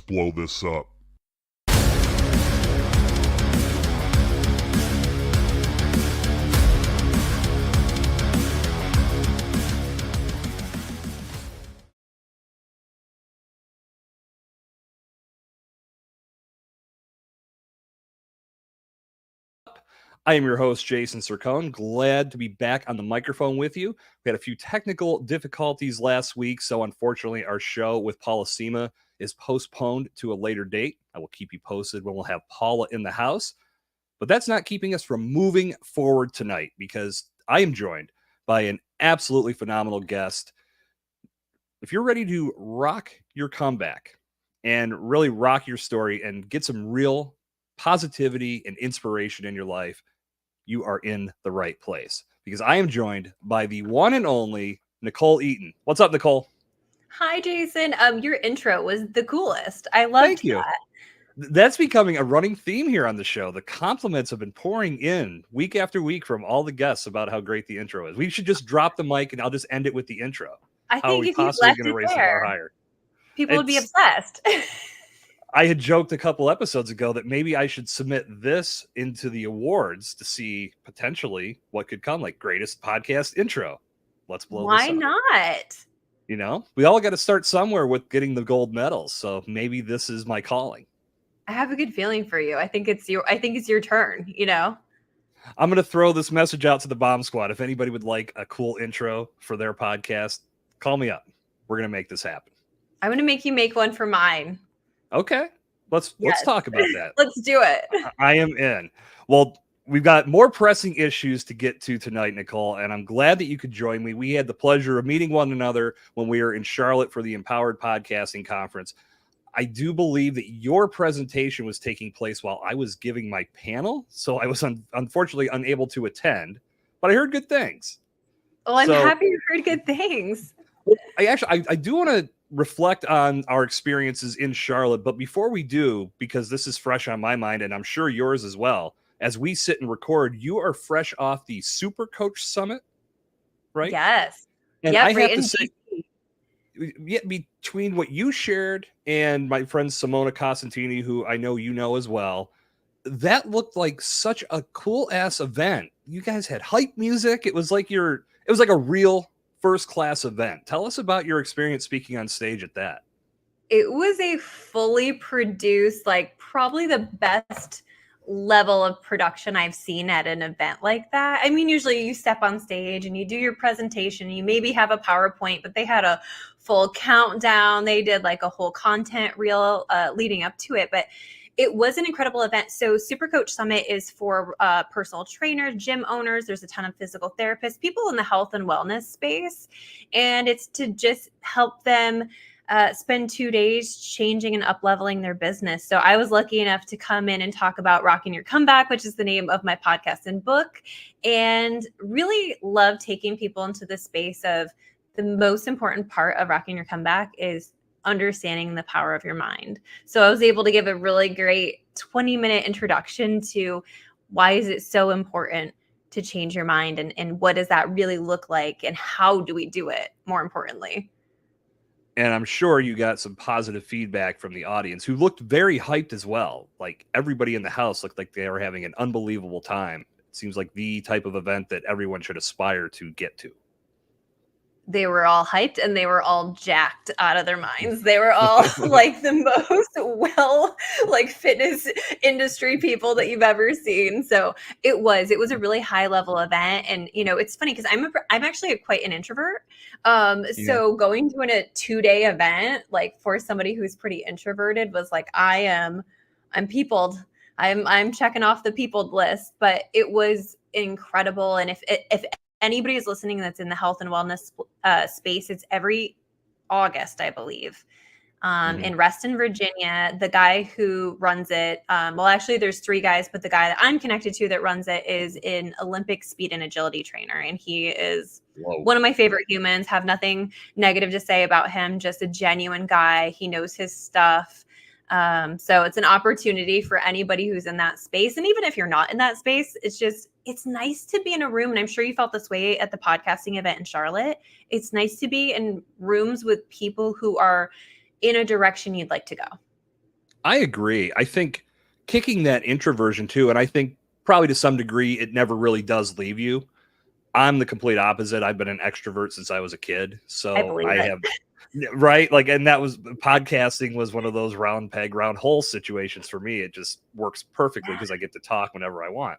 blow this up. I am your host, Jason Sircone. Glad to be back on the microphone with you. We had a few technical difficulties last week, so unfortunately, our show with Paula Sema is postponed to a later date. I will keep you posted when we'll have Paula in the house. But that's not keeping us from moving forward tonight, because I am joined by an absolutely phenomenal guest. If you're ready to rock your comeback and really rock your story and get some real positivity and inspiration in your life, you are in the right place, because I am joined by the one and only Nichole Eaton. What's up, Nichole? Hi, Jason. Your intro was the coolest. I loved Thank you. that. That's becoming a running theme here on the show. The compliments have been pouring in week after week from all the guests about how great the intro is. We should just drop the mic and I'll just end it with the intro. I How are think we if you possibly left going to it raise the bar there, higher? people would be obsessed. I had joked a couple episodes ago that maybe I should submit this into the awards to see potentially what could come, like greatest podcast intro. Let's blow Why this up. not? You know, we all got to start somewhere with getting the gold medals. So maybe this is my calling. I have a good feeling for you. I think it's your turn, you know? I'm going to throw this message out to the Bomb Squad. If anybody would like a cool intro for their podcast, call me up. We're going to make this happen. I'm going to make you make one for mine. Okay. Let's talk about that. Let's do it. I am in. Well, we've got more pressing issues to get to tonight, Nichole, and I'm glad that you could join me. We had the pleasure of meeting one another when we were in Charlotte for the Empowered Podcasting Conference. I do believe that your presentation was taking place while I was giving my panel, so I was unfortunately unable to attend, but I heard good things. Well, I'm happy you heard good things. I do want to reflect on our experiences in Charlotte, but before we do, because this is fresh on my mind and I'm sure yours as well, as we sit and record, you are fresh off the Super Coach Summit, right? Yes. And I have to say, between what you shared and my friend Simona Costantini, who I know you know as well, that looked like such a cool ass event. You guys had hype music. It was like a real first class event. Tell us about your experience speaking on stage at that. It was a fully produced, like probably the best level of production I've seen at an event like that. I mean, usually you step on stage and you do your presentation, you maybe have a PowerPoint, but they had a full countdown. They did like a whole content reel leading up to it, but it was an incredible event. So Super Coach Summit is for personal trainers, gym owners. There's a ton of physical therapists, people in the health and wellness space. And it's to just help them spend 2 days changing and up-leveling their business. So I was lucky enough to come in and talk about Rocking Your Comeback, which is the name of my podcast and book, and really love taking people into the space of the most important part of Rocking Your Comeback is understanding the power of your mind. So I was able to give a really great 20-minute introduction to why is it so important to change your mind, and what does that really look like, and how do we do it, more importantly. And I'm sure you got some positive feedback from the audience, who looked very hyped as well. Like everybody in the house looked like they were having an unbelievable time. It seems like the type of event that everyone should aspire to get to. They were all hyped and they were all jacked out of their minds. They were all like the most fitness industry people that you've ever seen. So it was a really high level event. And, you know, it's funny because I'm actually quite an introvert. So going to a 2-day event, like for somebody who's pretty introverted, was like, I'm peopled. I'm checking off the peopled list, but it was incredible. And if anybody is listening that's in the health and wellness space, it's every August, I believe, in Reston, Virginia. The guy who runs it, well, actually there's 3 guys, but the guy that I'm connected to that runs it is an Olympic speed and agility trainer. And he is one of my favorite humans. Have nothing negative to say about him, just a genuine guy. He knows his stuff. So it's an opportunity for anybody who's in that space. And even if you're not in that space, it's nice to be in a room. And I'm sure you felt this way at the podcasting event in Charlotte. It's nice to be in rooms with people who are in a direction you'd like to go. I agree. I think kicking that introversion too, and I think probably to some degree it never really does leave you. I'm the complete opposite. I've been an extrovert since I was a kid. I So believe I it. have right, like, and that was podcasting was one of those round peg round hole situations for me. It just works perfectly because I get to talk whenever I want.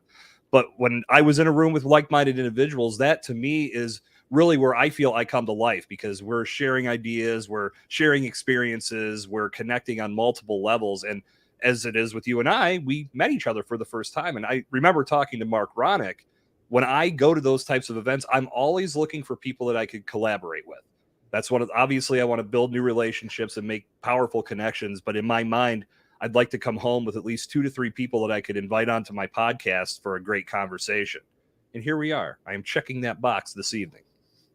But when I was in a room with like-minded individuals, that to me is really where I feel I come to life, because we're sharing ideas, we're sharing experiences, we're connecting on multiple levels. And as it is with you and I, we met each other for the first time. And I remember talking to Mark Ronick. When I go to those types of events, I'm always looking for people that I could collaborate with. That's one of, obviously I want to build new relationships and make powerful connections. But in my mind, I'd like to come home with at least 2 to 3 people that I could invite onto my podcast for a great conversation. And here we are. I am checking that box this evening.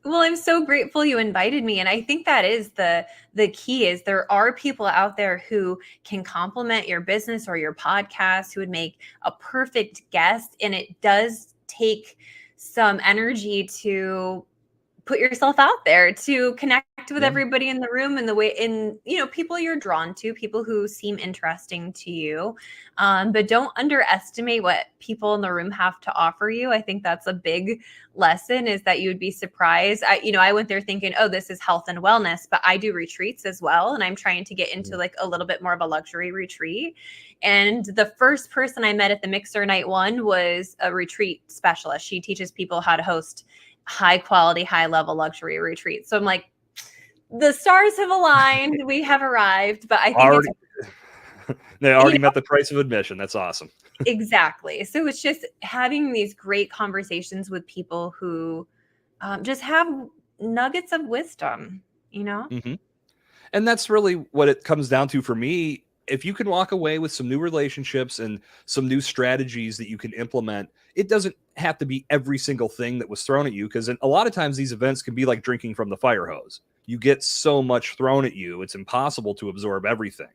Well, I'm so grateful you invited me, and I think that is the key is there are people out there who can complement your business or your podcast who would make a perfect guest, and it does take some energy to put yourself out there, to connect with Yeah. everybody in the room in the way in people you're drawn to, people who seem interesting to you. But don't underestimate what people in the room have to offer you. I think that's a big lesson, is that you would be surprised. I went there thinking, oh, this is health and wellness, but I do retreats as well, and I'm trying to get into like a little bit more of a luxury retreat. And the first person I met at the Mixer Night one was a retreat specialist. She teaches people how to host high quality, high level luxury retreats. So I'm like, the stars have aligned. We have arrived. But I think it's, Already, they you already know, met the price of admission. That's awesome. exactly. So it's just having these great conversations with people who just have nuggets of wisdom, you know? Mm-hmm. And that's really what it comes down to for me. If you can walk away with some new relationships and some new strategies that you can implement, it doesn't have to be every single thing that was thrown at you, because a lot of times these events can be like drinking from the fire hose. You get so much thrown at you, it's impossible to absorb everything.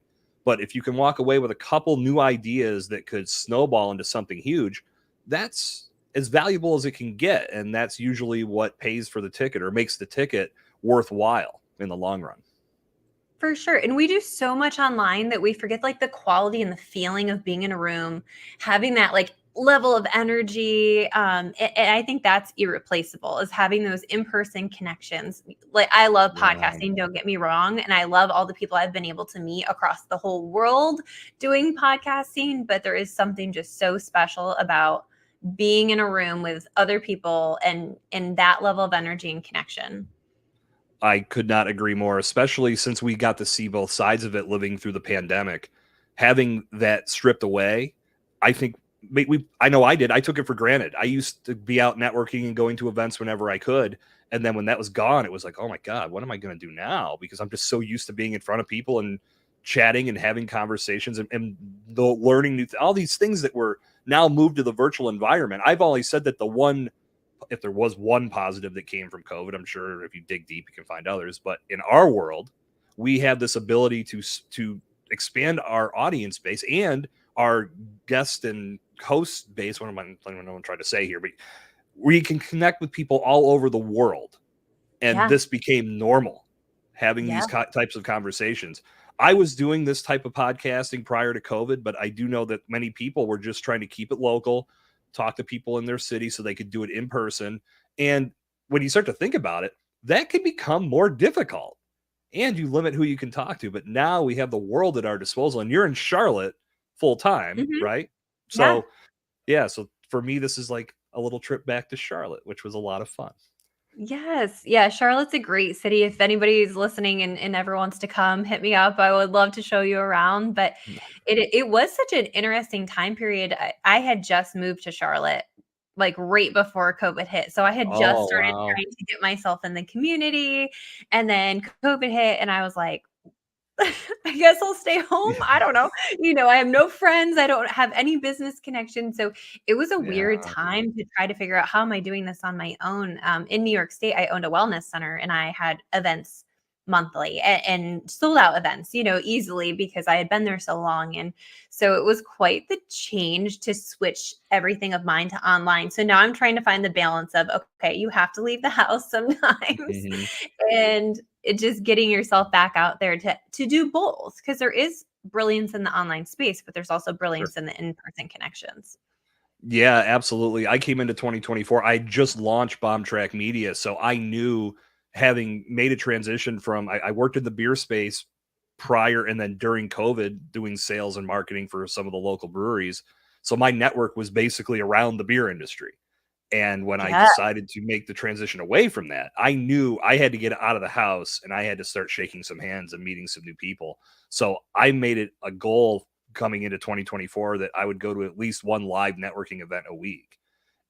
But if you can walk away with a couple new ideas that could snowball into something huge, that's as valuable as it can get. And that's usually what pays for the ticket or makes the ticket worthwhile in the long run. For sure. And we do so much online that we forget like the quality and the feeling of being in a room, having that like level of energy. And I think that's irreplaceable, is having those in-person connections. Like, I love Yeah. podcasting, don't get me wrong. And I love all the people I've been able to meet across the whole world doing podcasting. But there is something just so special about being in a room with other people and that level of energy and connection. I could not agree more, especially since we got to see both sides of it living through the pandemic. Having that stripped away, I think I know I did. I took it for granted. I used to be out networking and going to events whenever I could. And then when that was gone, it was like, oh my God, what am I going to do now? Because I'm just so used to being in front of people and chatting and having conversations and the learning all these things that were now moved to the virtual environment. I've always said that if there was one positive that came from COVID, I'm sure if you dig deep, you can find others. But in our world, we have this ability to expand our audience base and our guest and host base. What am I trying to say here? But we can connect with people all over the world, and Yeah. this became normal, having Yeah. these types of conversations. I was doing this type of podcasting prior to COVID, but I do know that many people were just trying to keep it local, talk to people in their city so they could do it in person. And when you start to think about it, that can become more difficult, and you limit who you can talk to. But now we have the world at our disposal, and you're in Charlotte full time, Mhm. right? Yeah. So, yeah. So for me, this is like a little trip back to Charlotte, which was a lot of fun. Yes. Yeah. Charlotte's a great city. If anybody's listening and ever wants to come, hit me up. I would love to show you around. But it was such an interesting time period. I had just moved to Charlotte like right before COVID hit. So I had just Oh, started wow. trying to get myself in the community. And then COVID hit, and I was like, I guess I'll stay home. I don't know. I have no friends. I don't have any business connections. So it was a Yeah. weird time to try to figure out, how am I doing this on my own? In New York State, I owned a wellness center, and I had events monthly and sold out events, easily, because I had been there so long. And so it was quite the change to switch everything of mine to online. So now I'm trying to find the balance of, okay, you have to leave the house sometimes, Mhm. and it just getting yourself back out there to do both, because there is brilliance in the online space, but there's also Sure. brilliance in the in-person connections. Yeah, absolutely. I came into 2024. I just launched Bombtrack Media, so I knew, having made a transition from I worked in the beer space prior and then during COVID doing sales and marketing for some of the local breweries. So my network was basically around the beer industry. And when I Yeah, decided to make the transition away from that, I knew I had to get out of the house and I had to start shaking some hands and meeting some new people. So I made it a goal coming into 2024 that I would go to at least one live networking event a week.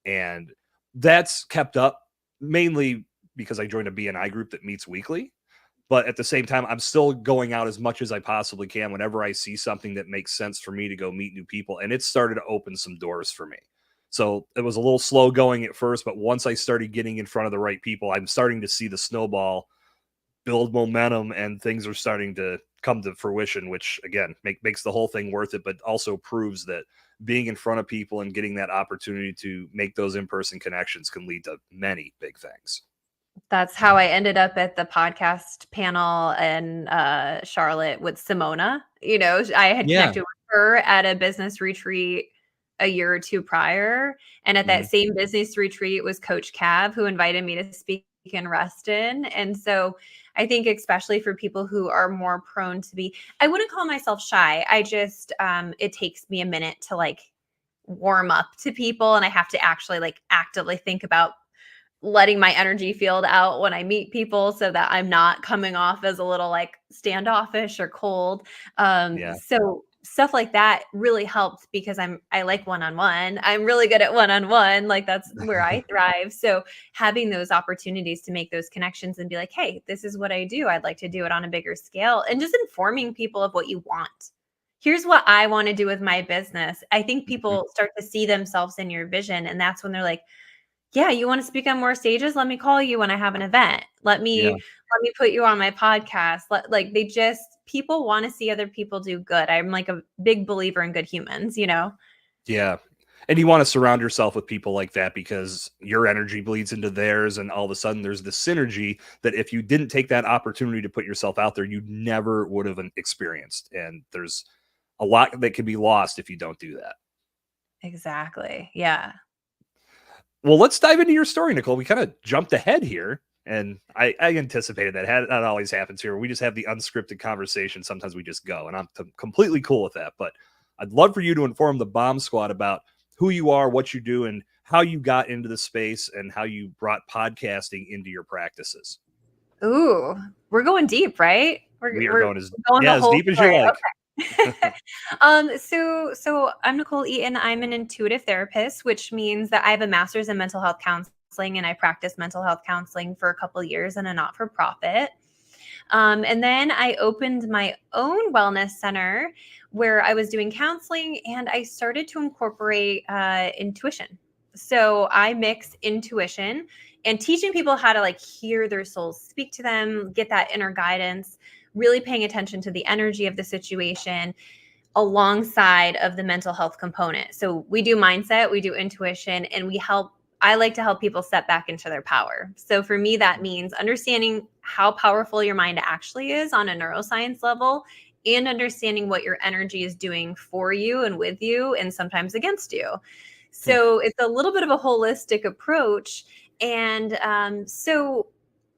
And that's kept up mainly because I joined a BNI group that meets weekly. But at the same time, I'm still going out as much as I possibly can whenever I see something that makes sense for me to go meet new people. And it started to open some doors for me. So it was a little slow going at first, but once I started getting in front of the right people, I'm starting to see the snowball build momentum and things are starting to come to fruition, which again makes the whole thing worth it, but also proves that being in front of people and getting that opportunity to make those in-person connections can lead to many big things. that's how I ended up at the podcast panel in Charlotte with Simona. You know, I had Yeah. connected with her at a business retreat a year or two prior. And at that Mhm. same business retreat was Coach Cav, who invited me to speak in Reston. And so I think, especially for people who are more prone to be, I wouldn't call myself shy. I just, it takes me a minute to like warm up to people. And I have to actually like actively think about letting my energy field out when I meet people so that I'm not coming off as a little like standoffish or cold. Yeah. So stuff like that really helped because I like one-on-one. I'm really good at one-on-one. Like that's where I thrive. So having those opportunities to make those connections and be like, hey, this is what I do. I'd like to do it on a bigger scale, and just informing people of what you want. Here's what I want to do with my business. I think Mhm. people start to see themselves in your vision. And that's when they're like, yeah, you wanna speak on more stages? Let me call you when I have an event. Yeah. Let me put you on my podcast. Like, they just people wanna see other people do good. I'm, like, a big believer in good humans, you know? Yeah. And you want to surround yourself with people like that because your energy bleeds into theirs. And all of a sudden, there's this synergy that if you didn't take that opportunity to put yourself out there, you never would have experienced. And there's a lot that can be lost if you don't do that. Exactly, yeah. Well, let's dive into your story, Nichole. We kind of jumped ahead here. And I anticipated that. That always happens here. We just have the unscripted conversation. Sometimes we just go, and I'm completely cool with that. But I'd love for you to inform the Bomb Squad about who you are, what you do, and how you got into the space and how you brought podcasting into your practices. Ooh, we're going deep, right? We are We're going going the as whole deep as you story, like. okay. So I'm Nichole Eaton. I'm an intuitive therapist, which means that I have a master's in mental health counseling, and I practiced mental health counseling for a couple of years in a not-for-profit. And then I opened my own wellness center where I was doing counseling, and I started to incorporate intuition. So I mix intuition and teaching people how to like hear their souls speak to them, get that inner guidance, really paying attention to the energy of the situation alongside of the mental health component. So we do mindset, we do intuition, and I like to help people step back into their power. So for me, that means understanding how powerful your mind actually is on a neuroscience level and understanding what your energy is doing for you and with you and sometimes against you. Hmm. So it's a little bit of a holistic approach. And so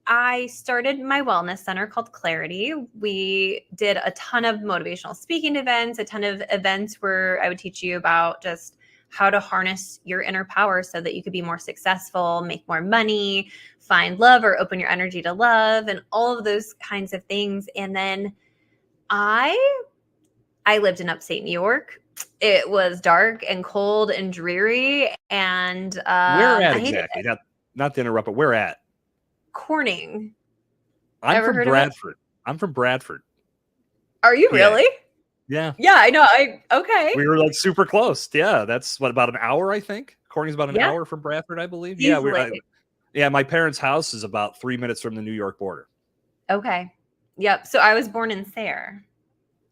I started my wellness center called Clarity. We did a ton of motivational speaking events, a ton of events where I would teach you about just how to harness your inner power so that you could be more successful, make more money, find love or open your energy to love and all of those kinds of things. And then I I lived in upstate New York. It was dark and cold and dreary, and Where at I hated exactly? Not to interrupt, but where at? Corning. I'm Ever from heard of it? Bradford. I'm from Bradford. Are you PA. really? Yeah. Yeah, I know. Okay. We were like super close. Yeah, that's what, about an hour, I think. Corning's about an Yeah, hour from Bradford, I believe. Yeah, easily. yeah. My parents' house is about 3 minutes from the New York border. Okay. Yep. So I was born in Sayre.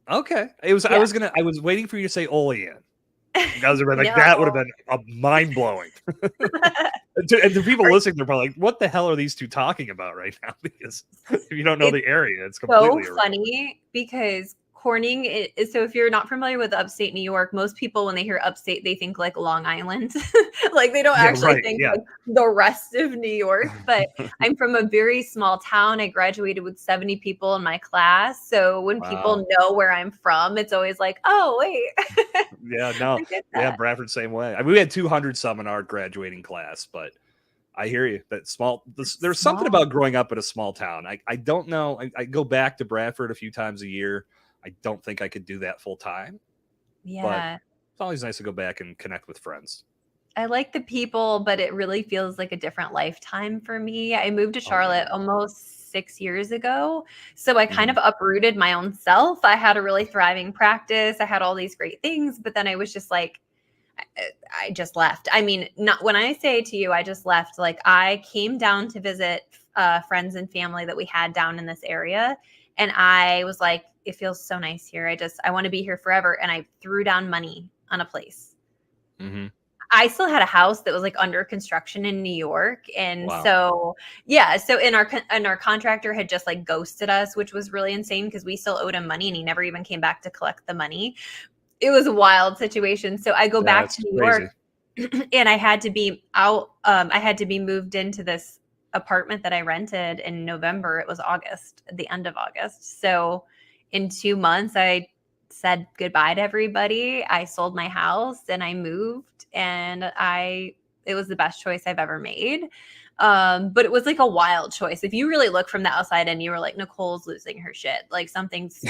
Okay, I Yeah. was waiting for you to say Olean. I was like No. that would have been a mind blowing. And to people Are- listening, they're probably like, "What the hell are these two talking about right now?" Because if you don't know It's the area, it's so completely irrelevant. funny because Corning is, so if you're not familiar with upstate New York, most people when they hear upstate, they think like Long Island. Like they don't Yeah, actually right. think Yeah. like the rest of New York. But I'm from a very small town. I graduated with 70 people in my class. So when Wow. people know where I'm from, it's always like, oh, wait. Yeah, no. I get Yeah, that. Bradford same way. I mean, we had 200 some in our graduating class, but I hear you. That there's something Small. about growing up in a small town. I don't know. I go back to Bradford a few times a year. I don't think I could do that full time, but Yeah. it's always nice to go back and connect with friends. I like the people, but it really feels like a different lifetime for me. I moved to Oh yeah. Charlotte almost 6 years ago. So I kind Mhm. of uprooted my own self. I had a really thriving practice. I had all these great things, but then I was just like, I just left. I mean, not when I say to you, I just left, like I came down to visit friends and family that we had down in this area. And I was like, it feels so nice here. I want to be here forever. And I threw down money on a place. Mhm. I still had a house that was like under construction in New York. And Wow. so, yeah. So and our contractor had just like ghosted us, which was really insane because we still owed him money and he never even came back to collect the money. It was a wild situation. So I go back That's to New crazy. York and I had to be out. I had to be moved into this apartment that I rented in November. It was August, at the end of August. So in 2 months, I said goodbye to everybody. I sold my house and I moved, and it was the best choice I've ever made. But it was like a wild choice. If you really look from the outside and you were like, Nicole's losing her shit, like something's,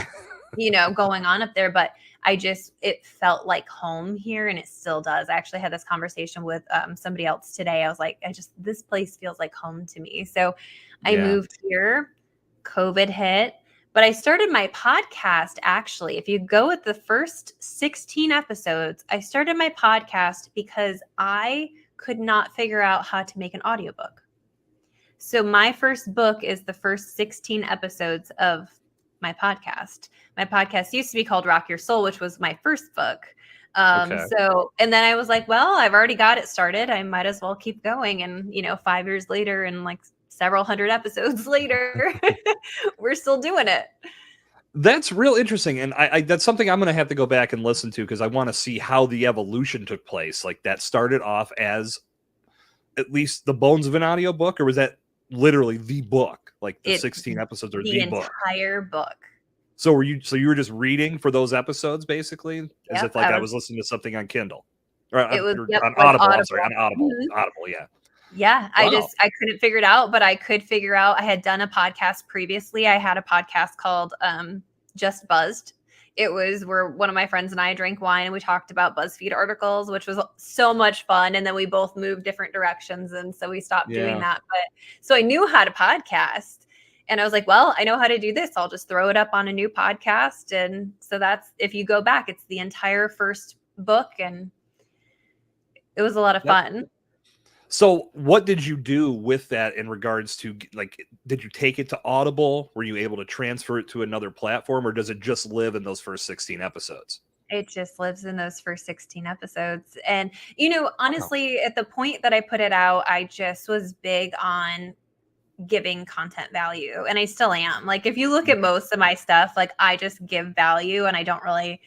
going on up there. But it felt like home here, and it still does. I actually had this conversation with somebody else today. I was like, this place feels like home to me. So I Yeah. moved here, COVID hit, but I started my podcast. Actually, if you go with the first 16 episodes, I started my podcast because I could not figure out how to make an audiobook. So my first book is the first 16 episodes of my podcast. My podcast used to be called Rock Your Soul, which was my first book. Okay. And then I was like, well, I've already got it started. I might as well keep going. And, 5 years later and like several hundred episodes later, we're still doing it. That's real interesting, and I that's something I'm gonna have to go back and listen to because I want to see how the evolution took place. Like that started off as at least the bones of an audiobook, or was that literally the book? Like the It's 16 episodes are the the book. entire book. So you were just reading for those episodes basically, as Yep. if like I was listening to something on Kindle or It was, or yep, on like Audible. I'm sorry, Audible. on Audible. Mhm. Audible, yeah. Yeah, Wow. I couldn't figure it out, but I could figure out. I had done a podcast previously. I had a podcast called Just Buzzed. It was where one of my friends and I drank wine and we talked about BuzzFeed articles, which was so much fun. And then we both moved different directions, and so we stopped doing Yeah. that. But so I knew how to podcast, and I was like, well, I know how to do this. I'll just throw it up on a new podcast. And so that's, if you go back, it's the entire first book, and it was a lot of That fun. So, what did you do with that in regards to like, did you take it to Audible? Were you able to transfer it to another platform, or does it just live in those first 16 episodes? It just lives in those first 16 episodes. And, Wow. honestly, at the point that I put it out, I just was big on giving content value. And I still am. Like, if you look at most of my stuff, like, I just give value, and I don't really.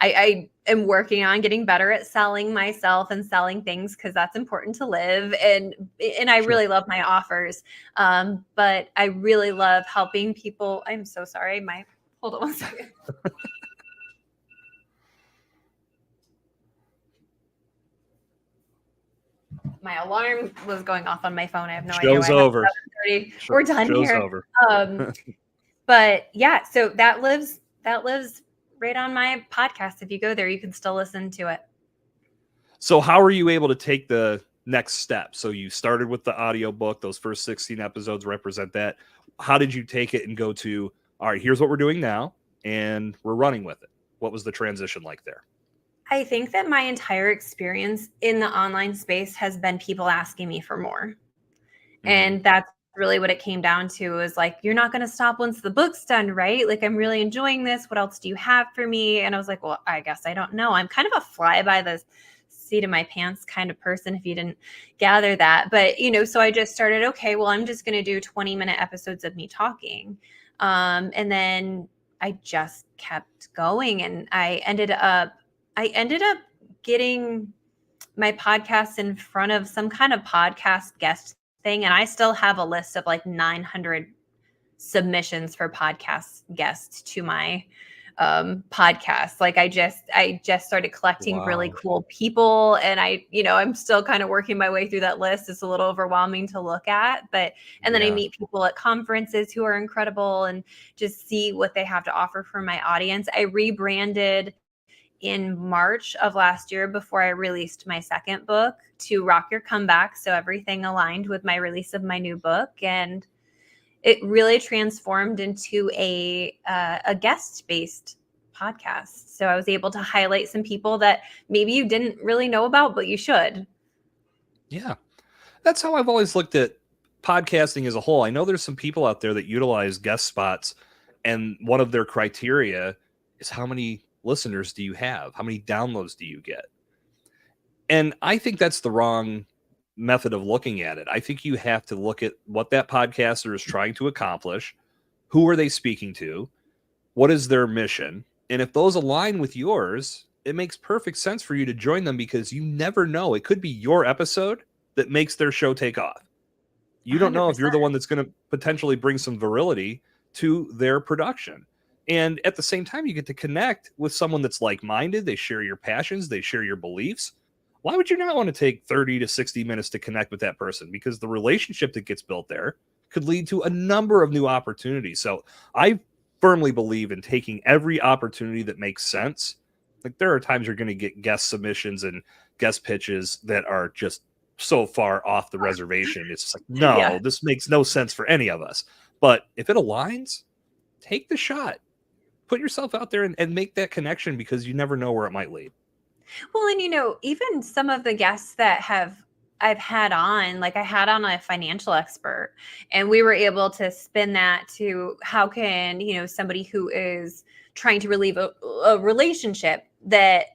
I am working on getting better at selling myself and selling things because that's important to live. And I Sure. really love my offers. But I really love helping people. I'm so sorry. Hold on one second. My alarm was going off on my phone. I have no idea why. Show's over. 7:30. We're done Show's here. over. But yeah, so that lives right on my podcast. If you go there, you can still listen to it. So how are you able to take the next step? So you started with the audiobook, those first 16 episodes represent that. How did you take it and go to, all right, here's what we're doing now, and we're running with it? What was the transition like there? I think that my entire experience in the online space has been people asking me for more. Mm-hmm. And that's really what it came down to, is like, you're not going to stop once the book's done, right? Like, I'm really enjoying this. What else do you have for me? And I was like, well, I guess I don't know. I'm kind of a fly by the seat of my pants kind of person, if you didn't gather that. But, so I just started, okay, well, I'm just going to do 20-minute episodes of me talking. And then I just kept going, and I ended up getting my podcast in front of some kind of podcast guest thing, and I still have a list of like 900 submissions for podcast guests to my podcast. Like I just started collecting really Wow. cool people, and I'm still kind of working my way through that list. It's a little overwhelming to look at, but and then I Yeah. meet people at conferences who are incredible and just see what they have to offer for my audience. I rebranded in March of last year before I released my second book to Rock Your Comeback. So everything aligned with my release of my new book, and it really transformed into a guest based podcast. So I was able to highlight some people that maybe you didn't really know about, but you should. Yeah. That's how I've always looked at podcasting as a whole. I know there's some people out there that utilize guest spots, and one of their criteria is how many listeners do you have? How many downloads do you get? And I think that's the wrong method of looking at it. I think you have to look at what that podcaster is trying to accomplish. Who are they speaking to? What is their mission? And if those align with yours, it makes perfect sense for you to join them, because you never know. It could be your episode that makes their show take off. You don't know if you're 100%. the one that's going to potentially bring some virility to their production. And at the same time, you get to connect with someone that's like-minded. They share your passions. They share your beliefs. Why would you not want to take 30 to 60 minutes to connect with that person? Because the relationship that gets built there could lead to a number of new opportunities. So I firmly believe in taking every opportunity that makes sense. Like, there are times you're going to get guest submissions and guest pitches that are just so far off the reservation. It's just like, Yeah. no, this makes no sense for any of us. But if it aligns, take the shot. Put yourself out there and make that connection, because you never know where it might lead. Well, and even some of the guests that I've had on, like I had on a financial expert, and we were able to spin that to how can, somebody who is trying to relieve a relationship, that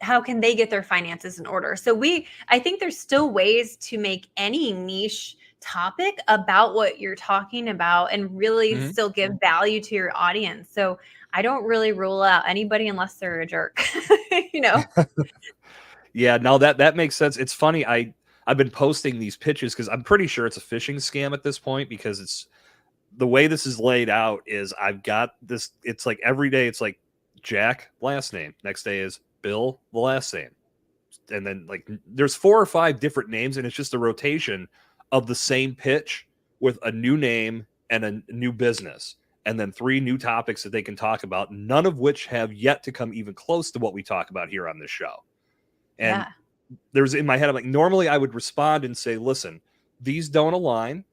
how can they get their finances in order? So I think there's still ways to make any niche topic about what you're talking about and really Mhm. still give value to your audience. So I don't really rule out anybody unless they're a jerk. you know. Yeah, no, that makes sense. It's funny. I've been posting these pitches because I'm pretty sure it's a phishing scam at this point, because it's the way this is laid out is I've got this. It's like every day it's like Jack last name. Next day is Bill the last name. And then like there's 4 or 5 different names, and it's just a rotation of the same pitch with a new name and a new business, and then 3 new topics that they can talk about, none of which have yet to come even close to what we talk about here on this show. And Yeah. there's in my head, I'm like, normally I would respond and say, listen, these don't align.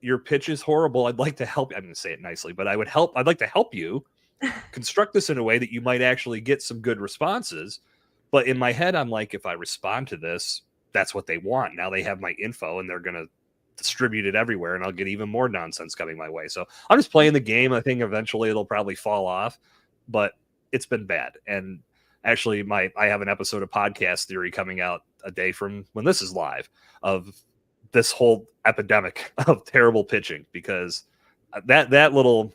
Your pitch is horrible. I'd like to help. I'm going to say it nicely, but I'd like to help you construct this in a way that you might actually get some good responses. But in my head, I'm like, if I respond to this, that's what they want. Now they have my info, and they're going to distribute it everywhere, and I'll get even more nonsense coming my way. So I'm just playing the game. I think eventually it'll probably fall off, but it's been bad. And actually, I have an episode of Podcast Theory coming out a day from when this is live, of this whole epidemic of terrible pitching, because that little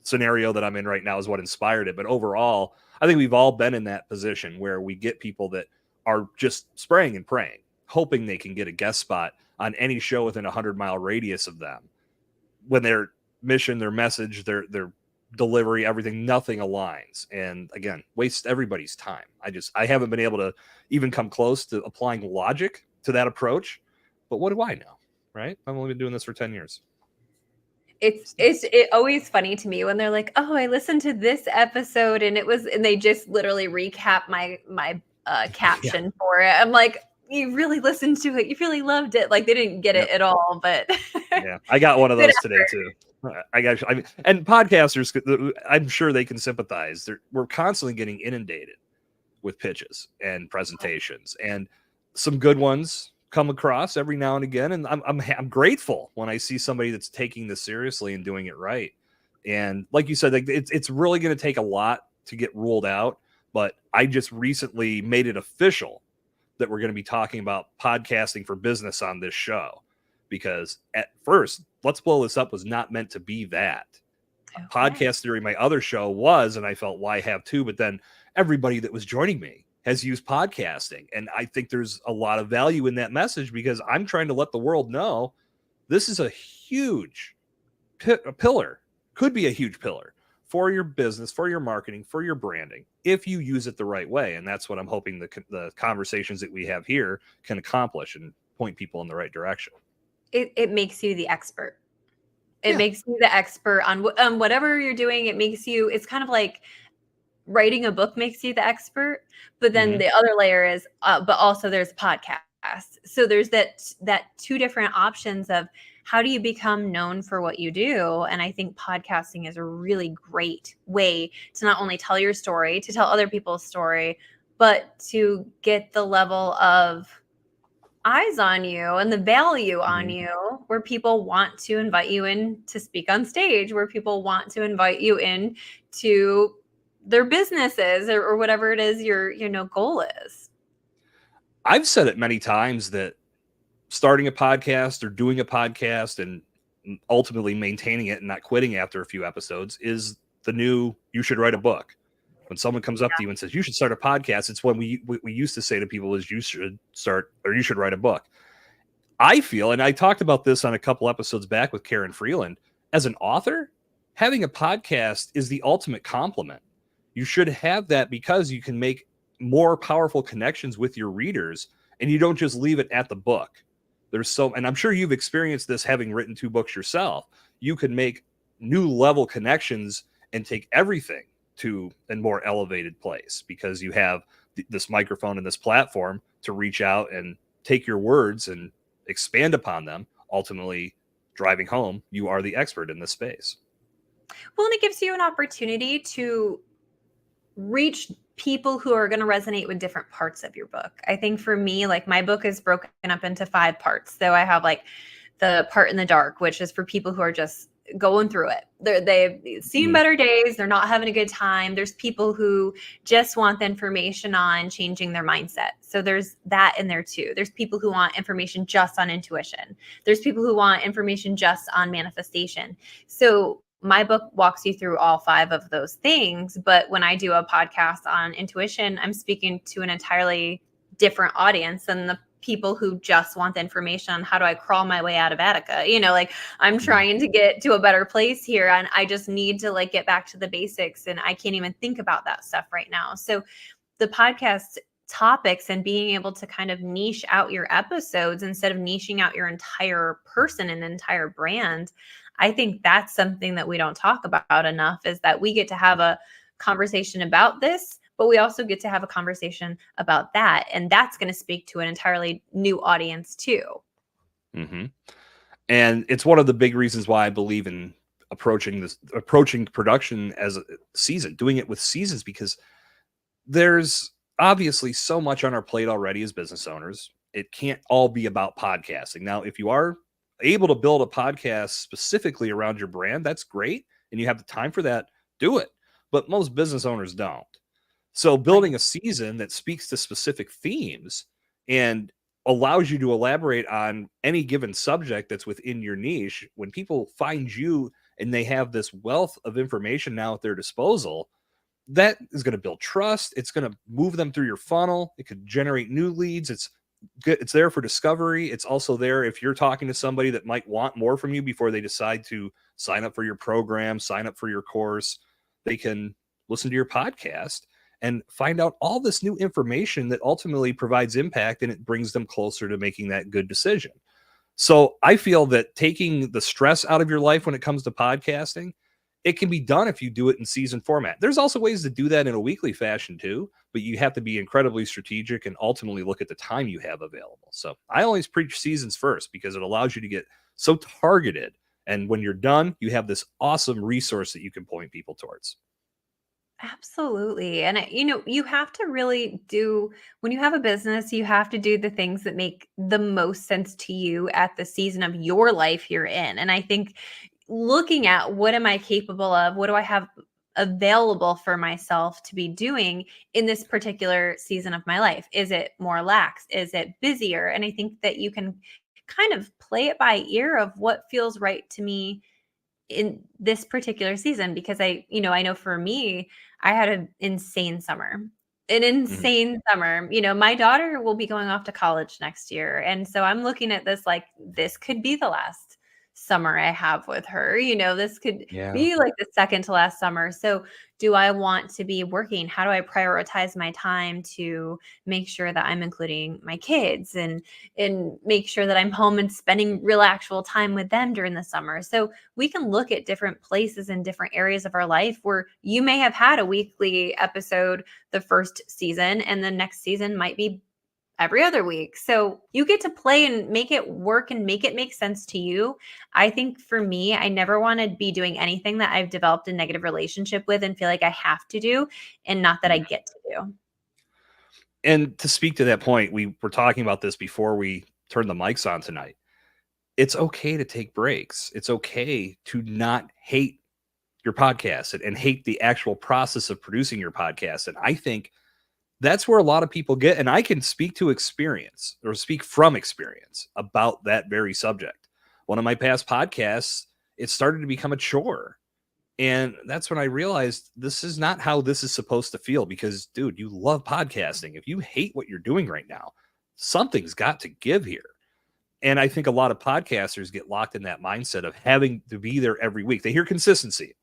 scenario that I'm in right now is what inspired it. But overall, I think we've all been in that position where we get people that are just spraying and praying, hoping they can get a guest spot on any show within a 100-mile radius of them, when their mission, their message, their delivery, everything, nothing aligns. And again, waste everybody's time. I haven't been able to even come close to applying logic to that approach. But what do I know, right? I've only been doing this for 10 years. It's always funny to me when they're like, "Oh, I listened to this episode and they just literally recap my Yeah. caption for it." I'm like, "You really listened to it. You really loved it." Like they didn't get it Yep. at all, but Yeah. I got one of good those today too. And podcasters, I'm sure they can sympathize. We're constantly getting inundated with pitches and presentations, and some good ones come across every now and again. And I'm grateful when I see somebody that's taking this seriously and doing it right. And like you said, like it's really going to take a lot to get ruled out. But I just recently made it official that we're going to be talking about podcasting for business on this show, because at first, Let's Blow This Up was not meant to be that. podcast theory, my other show was, and I felt, why have two? But then everybody that was joining me has used podcasting. And I think there's a lot of value in that message, because I'm trying to let the world know this is a huge pillar, could be a huge pillar for your business, for your marketing, for your branding, if you use it the right way. And that's what I'm hoping the conversations that we have here can accomplish and point people in the right direction. It makes you the expert. It makes you the expert on whatever you're doing. It makes you, it's kind of like writing a book makes you the expert, but then the other layer is, but also there's podcasts. So there's that two different options of how do you become known for what you do? And I think podcasting is a really great way to not only tell your story, to tell other people's story, but to get the level of eyes on you and the value on you, where people want to invite you in to speak on stage, where people want to invite you in to their businesses or whatever it is your goal is. I've said it many times that starting a podcast or doing a podcast and ultimately maintaining it and not quitting after a few episodes is the new, you should write a book. When someone comes up to you and says, you should start a podcast, it's when we used to say to people is, you should start, or you should write a book. I feel, and I talked about this on a couple episodes back with Karen Freeland, as an author, having a podcast is the ultimate compliment. You should have that because you can make more powerful connections with your readers, and you don't just leave it at the book. And I'm sure you've experienced this having written 2 books yourself. You can make new level connections and take everything to a more elevated place because you have this microphone and this platform to reach out and take your words and expand upon them, ultimately driving home you are the expert in this space. Well, and it gives you an opportunity to reach people who are going to resonate with different parts of your book. I think for me, like my book is broken up into 5 parts. So I have like the part in the dark, which is for people who are just going through it. They've seen better days. They're not having a good time. There's people who just want the information on changing their mindset. So there's that in there too. There's people who want information just on intuition. There's people who want information just on manifestation. So my book walks you through all 5 of those things. But when I do a podcast on intuition, I'm speaking to an entirely different audience than the people who just want the information on how do I crawl my way out of Attica. Like I'm trying to get to a better place here and I just need to like get back to the basics and I can't even think about that stuff right now. So the podcast topics and being able to kind of niche out your episodes instead of niching out your entire person and entire brand, I think that's something that we don't talk about enough, is that we get to have a conversation about this, but we also get to have a conversation about that. And that's going to speak to an entirely new audience too. And it's one of the big reasons why I believe in approaching production as a season, doing it with seasons, because there's obviously so much on our plate already as business owners. It can't all be about podcasting. Now, if you are able to build a podcast specifically around your brand, that's great. And you have the time for that, do it. But most business owners don't. So building a season that speaks to specific themes and allows you to elaborate on any given subject that's within your niche, when people find you and they have this wealth of information now at their disposal, that is going to build trust. It's going to move them through your funnel. It could generate new leads. It's there for discovery. It's also there if you're talking to somebody that might want more from you before they decide to sign up for your program, sign up for your course. They can listen to your podcast and find out all this new information that ultimately provides impact, and it brings them closer to making that good decision. So I feel that taking the stress out of your life when it comes to podcasting, it can be done if you do it in season format. There's also ways to do that in a weekly fashion too, but you have to be incredibly strategic and ultimately look at the time you have available. So I always preach seasons first because it allows you to get so targeted. And when you're done, you have this awesome resource that you can point people towards. Absolutely. And you have to really when you have a business, you have to do the things that make the most sense to you at the season of your life you're in. And I think looking at what am I capable of? What do I have available for myself to be doing in this particular season of my life? Is it more lax? Is it busier? And I think that you can kind of play it by ear of what feels right to me in this particular season, because I know for me, I had an insane summer. An Mhm. insane summer. My daughter will be going off to college next year. And so I'm looking at this like this could be the last summer I have with her. This could Yeah. be like the second to last summer. So do I want to be working? How do I prioritize my time to make sure that I'm including my kids and make sure that I'm home and spending real actual time with them during the summer? So we can look at different places and different areas of our life where you may have had a weekly episode the first season, and the next season might be every other week. So you get to play and make it work and make it make sense to you. I think for me, I never want to be doing anything that I've developed a negative relationship with and feel like I have to do, and not that I Mhm. get to do. And to speak to that point, we were talking about this before we turned the mics on tonight. It's okay to take breaks. It's okay to not hate your podcast and hate the actual process of producing your podcast. And I think that's where a lot of people get, and I can speak to experience or speak from experience about that very subject. One of my past podcasts, it started to become a chore. And that's when I realized this is not how this is supposed to feel because, dude, you love podcasting. If you hate what you're doing right now, something's got to give here. And I think a lot of podcasters get locked in that mindset of having to be there every week. They hear consistency.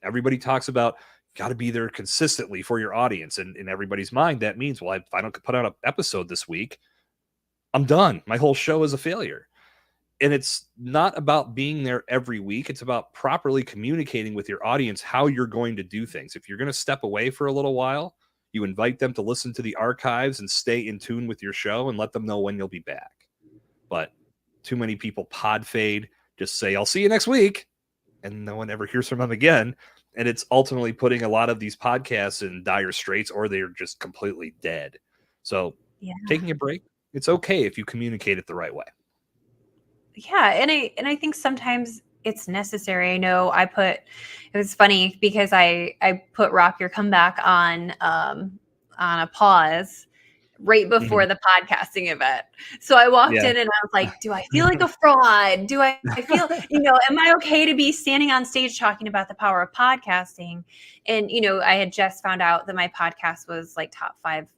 Everybody talks about got to be there consistently for your audience. And in everybody's mind, that means, well, if I don't put out an episode this week, I'm done. My whole show is a failure. And it's not about being there every week. It's about properly communicating with your audience how you're going to do things. If you're going to step away for a little while, you invite them to listen to the archives and stay in tune with your show and let them know when you'll be back. But too many people pod fade, just say, I'll see you next week. And no one ever hears from them again. And it's ultimately putting a lot of these podcasts in dire straits, or they're just completely dead. So Yeah. taking a break, it's okay if you communicate it the right way. Yeah, and I think sometimes it's necessary. I know it was funny because I put Rock Your Comeback on a pause right Mhm. before the podcasting event. So I walked Yeah. in and I was like, do I feel like a fraud? Do I feel, am I okay to be standing on stage talking about the power of podcasting? And, I had just found out that my podcast was like top 5%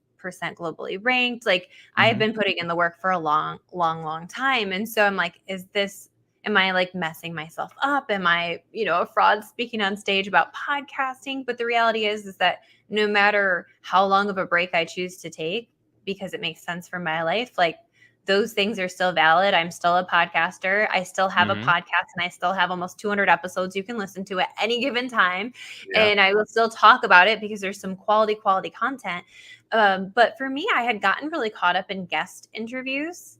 globally ranked. Like I have Mhm. been putting in the work for a long, long, long time. And so I'm like, am I like messing myself up? Am I, a fraud speaking on stage about podcasting? But the reality is that no matter how long of a break I choose to take, because it makes sense for my life, like those things are still valid. I'm still a podcaster. I still have a Mhm. podcast and I still have almost 200 episodes you can listen to at any given time. Yeah. And I will still talk about it because there's some quality content. But for me, I had gotten really caught up in guest interviews,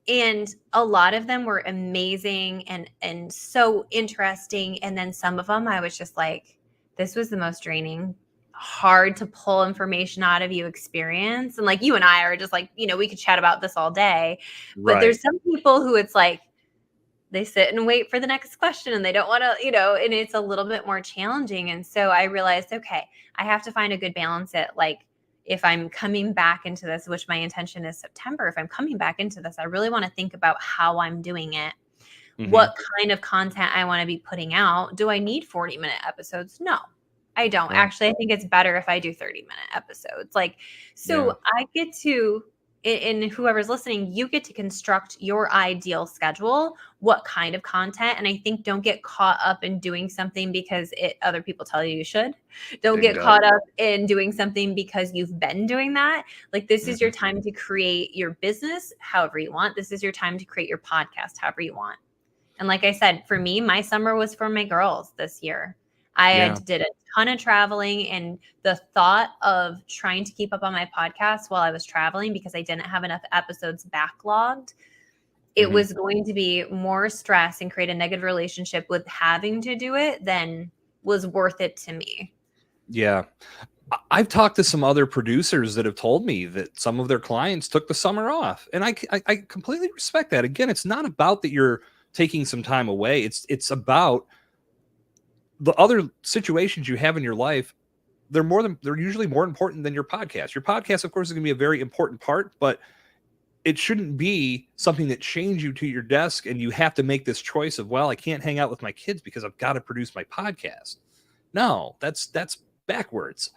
and a lot of them were amazing and so interesting. And then some of them I was just like, this was the most draining, hard to pull information out of you experience. And like you and I are just like, we could chat about this all day. But Right. there's some people who it's like they sit and wait for the next question and they don't want to, and it's a little bit more challenging. And so I realized, okay, I have to find a good balance at like, if I'm coming back into this, which my intention is September, if I'm coming back into this, I really want to think about how I'm doing it, Mhm. what kind of content I want to be putting out. Do I need 40-minute episodes? No, I don't. Right. Actually, I think it's better if I do 30-minute episodes. Like, Yeah. so I get to, in whoever's listening, you get to construct your ideal schedule, what kind of content. And I think don't get caught up in doing something because other people tell you should. Don't get Bingo. caught up in doing something because you've been doing that. Like, this is your Mhm. time to create your business however you want. This is your time to create your podcast however you want. And like I said, for me, my summer was for my girls this year. Yeah. Did a ton of traveling, and the thought of trying to keep up on my podcast while I was traveling because I didn't have enough episodes backlogged, it Mhm. was going to be more stress and create a negative relationship with having to do it than was worth it to me. Yeah. I've talked to some other producers that have told me that some of their clients took the summer off, and I completely respect that. Again, it's not about that you're taking some time away. It's about the other situations you have in your life. They're usually more important than your podcast. Your podcast, of course, is going to be a very important part, but it shouldn't be something that chains you to your desk and you have to make this choice of, well, I can't hang out with my kids because I've got to produce my podcast. No, that's backwards.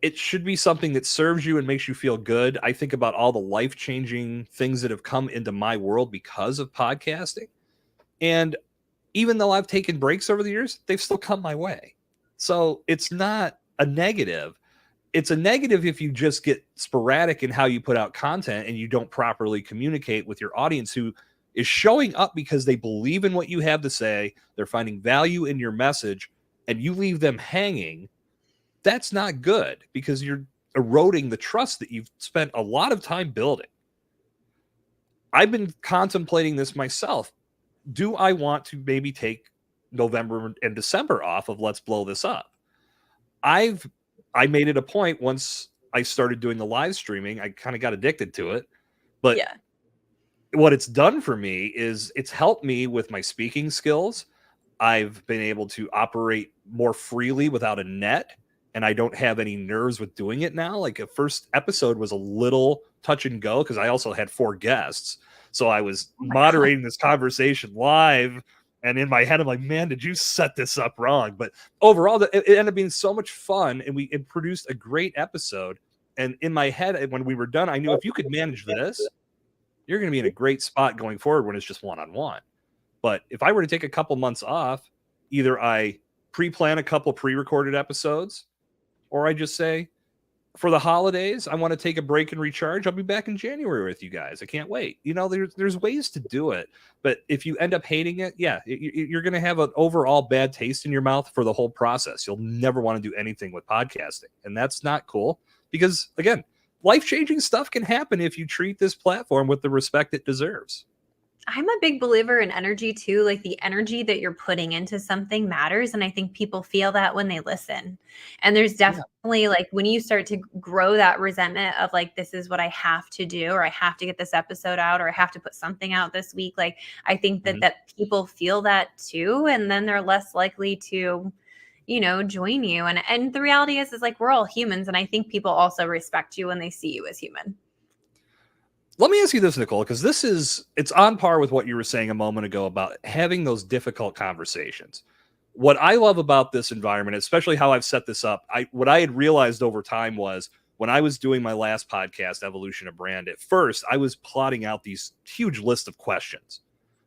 It should be something that serves you and makes you feel good. I think about all the life-changing things that have come into my world because of podcasting. And even though I've taken breaks over the years, they've still come my way. So it's not a negative. It's a negative if you just get sporadic in how you put out content and you don't properly communicate with your audience who is showing up because they believe in what you have to say. They're finding value in your message and you leave them hanging. That's not good because you're eroding the trust that you've spent a lot of time building. I've been contemplating this myself. Do I want to maybe take November and December off of let's blow this up? I made it a point once I started doing the live streaming, I kind of got addicted to it. But Yeah. what it's done for me is it's helped me with my speaking skills. I've been able to operate more freely without a net, and I don't have any nerves with doing it now. Like the first episode was a little touch and go because I also had 4 guests. So I was Oh my God. moderating this conversation live. And in my head, I'm like, man, did you set this up wrong? But overall, it ended up being so much fun. And it produced a great episode. And in my head, when we were done, I knew if you could manage this, you're going to be in a great spot going forward when it's just one-on-one. But if I were to take a couple months off, either I pre-plan a couple pre-recorded episodes, or I just say, for the holidays, I want to take a break and recharge. I'll be back in January with you guys. I can't wait. You know, there's ways to do it. But if you end up hating it, yeah, you're going to have an overall bad taste in your mouth for the whole process. You'll never want to do anything with podcasting. And that's not cool because, again, life-changing stuff can happen if you treat this platform with the respect it deserves. I'm a big believer in energy too. Like the energy that you're putting into something matters. And I think people feel that when they listen. And there's definitely like when you start to grow that resentment of like, this is what I have to do, or I have to get this episode out, or I have to put something out this week. Like, I think that people feel that too. And then they're less likely to, join you. And the reality is like, we're all humans. And I think people also respect you when they see you as human. Let me ask you this, Nichole, because it's on par with what you were saying a moment ago about having those difficult conversations. What I love about this environment, especially how I've set this up, what I had realized over time was when I was doing my last podcast, Evolution of Brand, at first, I was plotting out these huge list of questions.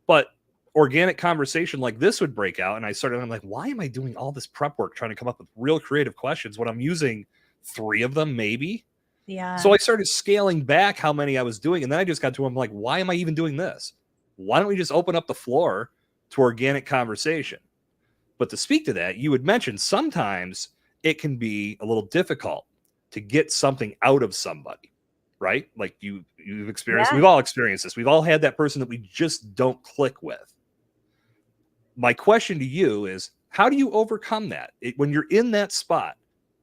But organic conversation like this would break out, and I'm like, why am I doing all this prep work trying to come up with real creative questions when I'm using 3 of them, maybe? Yeah. So I started scaling back how many I was doing. And then I just got to them like, why am I even doing this? Why don't we just open up the floor to organic conversation? But to speak to that, you had mentioned sometimes it can be a little difficult to get something out of somebody, right? Like you've experienced, we've all experienced this. We've all had that person that we just don't click with. My question to you is, how do you overcome that? When you're in that spot,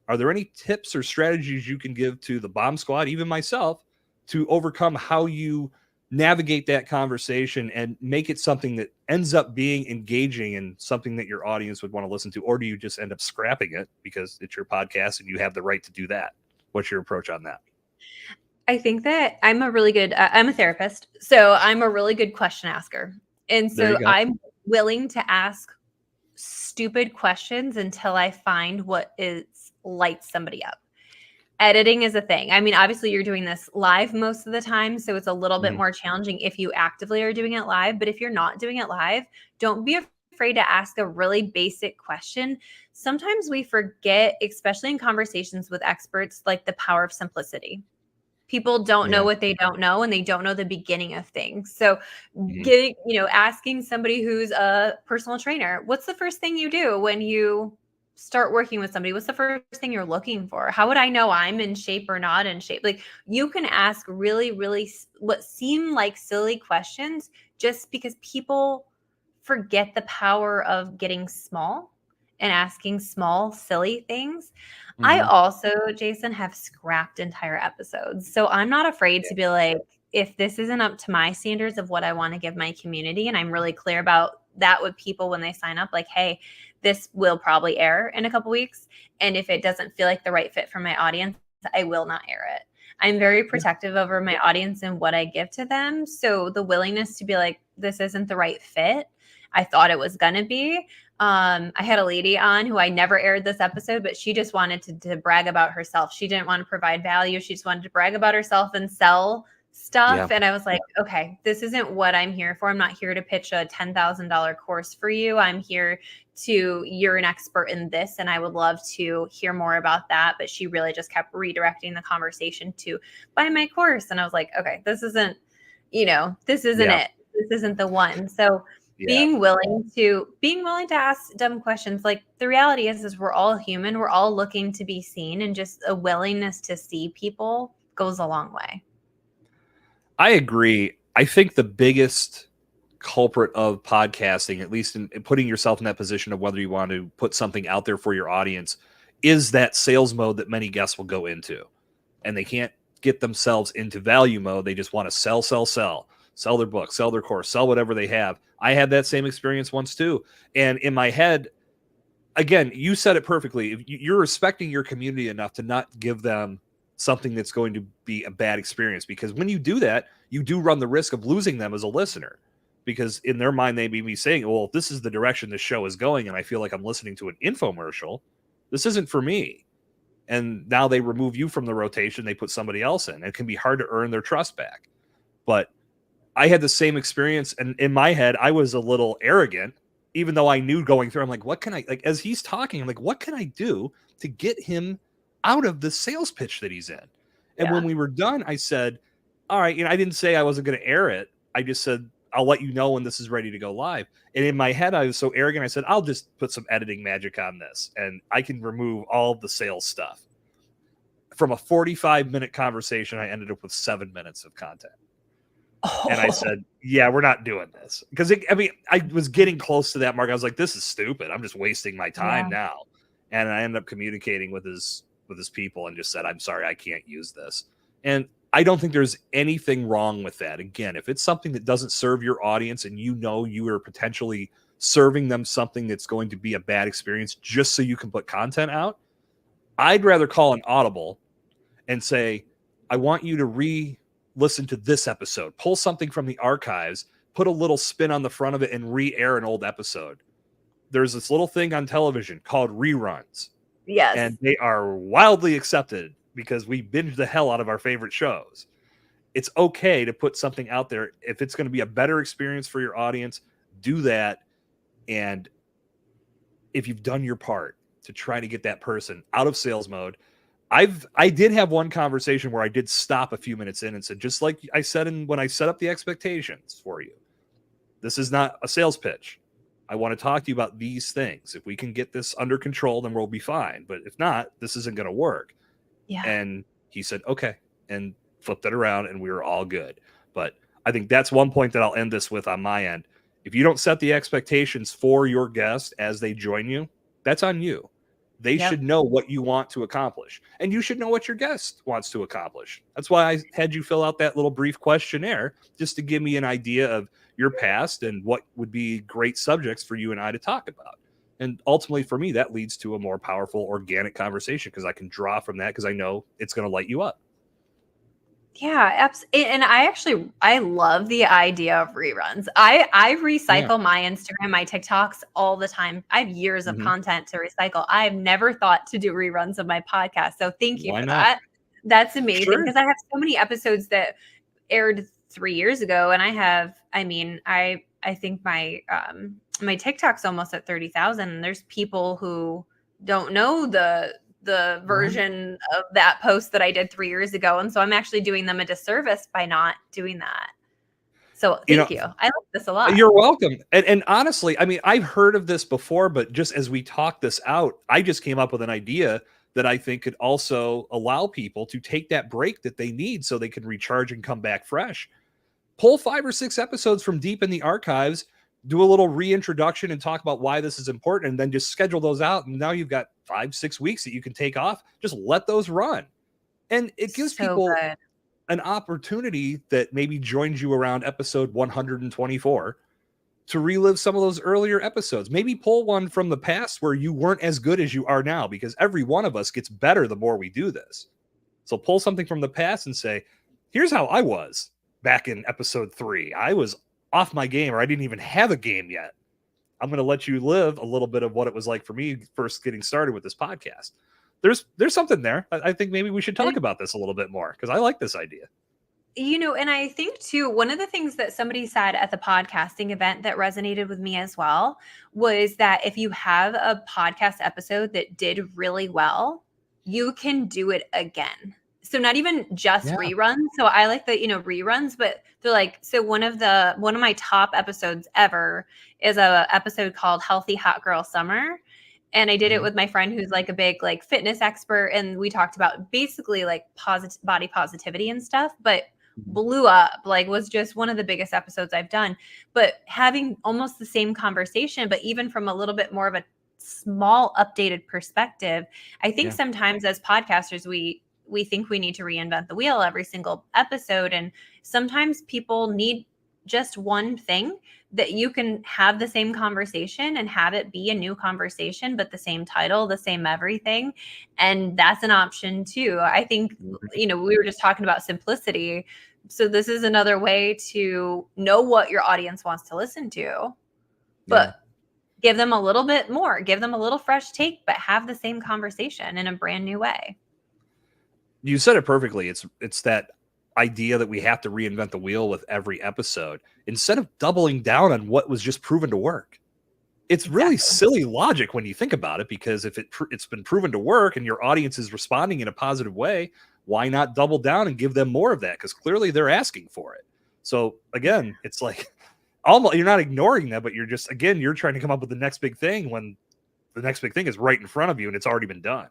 are there any tips or strategies you can give to the Bomb Squad, even myself, to overcome how you navigate that conversation and make it something that ends up being engaging and something that your audience would want to listen to? Or do you just end up scrapping it because it's your podcast and you have the right to do that? What's your approach on that? I think that I'm a therapist, so I'm a really good question asker. And so I'm willing to ask stupid questions until I find what lights somebody up. Editing is a thing. I mean, obviously you're doing this live most of the time, so it's a little bit more challenging if you actively are doing it live. But if you're not doing it live, don't be afraid to ask a really basic question. Sometimes we forget, especially in conversations with experts, like the power of simplicity. People don't know what they don't know, and they don't know the beginning of things. So asking somebody who's a personal trainer, what's the first thing you do when you start working with somebody? What's the first thing you're looking for? How would I know I'm in shape or not in shape? Like you can ask really, really what seem like silly questions just because people forget the power of getting small and asking small, silly things. I also, Jason, have scrapped entire episodes. So I'm not afraid to be like, if this isn't up to my standards of what I want to give my community, and I'm really clear about that with people when they sign up, like, hey, this will probably air in a couple weeks. And if it doesn't feel like the right fit for my audience, I will not air it. I'm very protective over my audience and what I give to them. So the willingness to be like, this isn't the right fit. I thought it was going to be. I had a lady on who I never aired this episode, but she just wanted to brag about herself. She didn't want to provide value. She just wanted to brag about herself and sell stuff. Yeah. And I was like, okay, this isn't what I'm here for. I'm not here to pitch a $10,000 course for you. I'm here you're an expert in this, and I would love to hear more about that. But she really just kept redirecting the conversation to buy my course. And I was like, okay, this isn't it. This isn't the one. So being willing to ask dumb questions. Like, the reality is we're all human. We're all looking to be seen, and just a willingness to see people goes a long way. I agree. I think the biggest culprit of podcasting, at least in putting yourself in that position of whether you want to put something out there for your audience, is that sales mode that many guests will go into. And they can't get themselves into value mode. They just want to sell their book, sell their course, sell whatever they have. I had that same experience once too. And in my head, again, you said it perfectly. If you're respecting your community enough to not give them something that's going to be a bad experience, because when you do that, you do run the risk of losing them as a listener, because in their mind, they may be saying, well, if this is the direction this show is going, and I feel like I'm listening to an infomercial, this isn't for me. And now they remove you from the rotation. They put somebody else in. It can be hard to earn their trust back. But I had the same experience. And in my head, I was a little arrogant, even though I knew going through, I'm like, what can I, like, as he's talking, I'm like, what can I do to get him out of the sales pitch that he's in? And when we were done, I said, all right, I didn't say I wasn't going to air it. I just said, I'll let you know when this is ready to go live. And in my head, I was so arrogant. I said, I'll just put some editing magic on this, and I can remove all the sales stuff. From a 45-minute conversation, I ended up with 7 minutes of content. Oh. And I said, yeah, we're not doing this. Because, I was getting close to that mark. I was like, this is stupid. I'm just wasting my time now. And I ended up communicating with his people and just said, I'm sorry, I can't use this. And I don't think there's anything wrong with that. Again, if it's something that doesn't serve your audience and you are potentially serving them something that's going to be a bad experience just so you can put content out, I'd rather call an audible and say, I want you to re-listen to this episode, pull something from the archives, put a little spin on the front of it, and re-air an old episode. There's this little thing on television called reruns. Yes. And they are wildly accepted because we binge the hell out of our favorite shows. It's okay to put something out there. If it's going to be a better experience for your audience, do that. And if you've done your part to try to get that person out of sales mode, I did have one conversation where I did stop a few minutes in and said, just like I said when I set up the expectations for you, this is not a sales pitch. I want to talk to you about these things. If we can get this under control, then we'll be fine. But if not, this isn't going to work. Yeah. And he said, okay, and flipped it around, and we were all good. But I think that's one point that I'll end this with on my end. If you don't set the expectations for your guest as they join you, that's on you. They should know what you want to accomplish, and you should know what your guest wants to accomplish. That's why I had you fill out that little brief questionnaire, just to give me an idea of your past and what would be great subjects for you and I to talk about. And ultimately, for me, that leads to a more powerful, organic conversation, because I can draw from that, because I know it's going to light you up. Yeah, and I love the idea of reruns. I recycle my Instagram, my TikToks all the time. I have years of content to recycle. I've never thought to do reruns of my podcast. So thank you for that. That's amazing, because I have so many episodes that aired 3 years ago, and I think my my TikTok's almost at 30,000, and there's people who don't know the version of that post that I did 3 years ago. And so I'm actually doing them a disservice by not doing that. So thank you. I like this a lot. You're welcome. And honestly, I've heard of this before, but just as we talk this out, I just came up with an idea that I think could also allow people to take that break that they need so they can recharge and come back fresh. Pull 5 or 6 episodes from deep in the archives, do a little reintroduction and talk about why this is important, and then just schedule those out. And now you've got 5-6 weeks that you can take off. Just let those run. And it gives people an opportunity that maybe joins you around episode 124 to relive some of those earlier episodes. Maybe pull one from the past where you weren't as good as you are now, because every one of us gets better the more we do this. So pull something from the past and say, here's how I was back in episode 3. I was off my game, or I didn't even have a game yet. I'm going to let you live a little bit of what it was like for me first getting started with this podcast. There's something there. I think maybe we should talk about this a little bit more, because I like this idea. And I think too, one of the things that somebody said at the podcasting event that resonated with me as well was that if you have a podcast episode that did really well, you can do it again. So not even just reruns. So I like the, reruns, but they're like, so one of my top episodes ever is a episode called Healthy Hot Girl Summer. And I did it with my friend who's like a big like fitness expert. And we talked about basically like body positivity and stuff, but blew up, like was just one of the biggest episodes I've done. But having almost the same conversation, but even from a little bit more of a small updated perspective, I think sometimes as podcasters, we think we need to reinvent the wheel every single episode. And sometimes people need just one thing that you can have the same conversation and have it be a new conversation, but the same title, the same everything. And that's an option too. I think, we were just talking about simplicity. So this is another way to know what your audience wants to listen to, but give them a little bit more, give them a little fresh take, but have the same conversation in a brand new way. You said it perfectly. It's that idea that we have to reinvent the wheel with every episode instead of doubling down on what was just proven to work. It's really silly logic when you think about it, because if it's been proven to work and your audience is responding in a positive way, why not double down and give them more of that? Because clearly they're asking for it. So again, it's like almost you're not ignoring them, but you're just, again, you're trying to come up with the next big thing when the next big thing is right in front of you and it's already been done.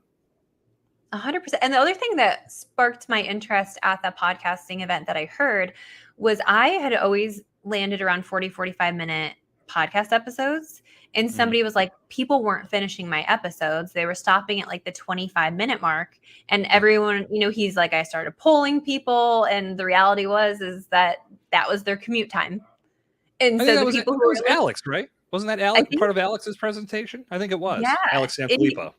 100%. And the other thing that sparked my interest at the podcasting event that I heard was I had always landed around 45 minute podcast episodes. And somebody was like, people weren't finishing my episodes. They were stopping at like the 25-minute mark. And everyone, he's like, I started polling people. And the reality is that was their commute time. And so the people who was Alex, right? Wasn't that Alex part of Alex's presentation? I think it was. Yeah. Alex Sanfilippo.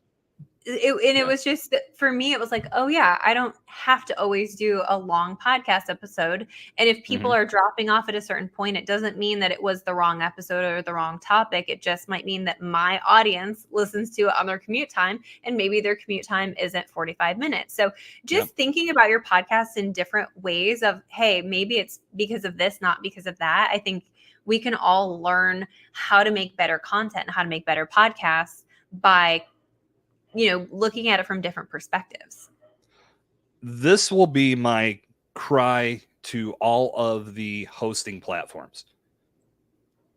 It was just, for me, it was like, oh yeah, I don't have to always do a long podcast episode. And if people are dropping off at a certain point, it doesn't mean that it was the wrong episode or the wrong topic. It just might mean that my audience listens to it on their commute time, and maybe their commute time isn't 45 minutes. So just thinking about your podcast in different ways of, hey, maybe it's because of this, not because of that. I think we can all learn how to make better content and how to make better podcasts by looking at it from different perspectives. This will be my cry to all of the hosting platforms.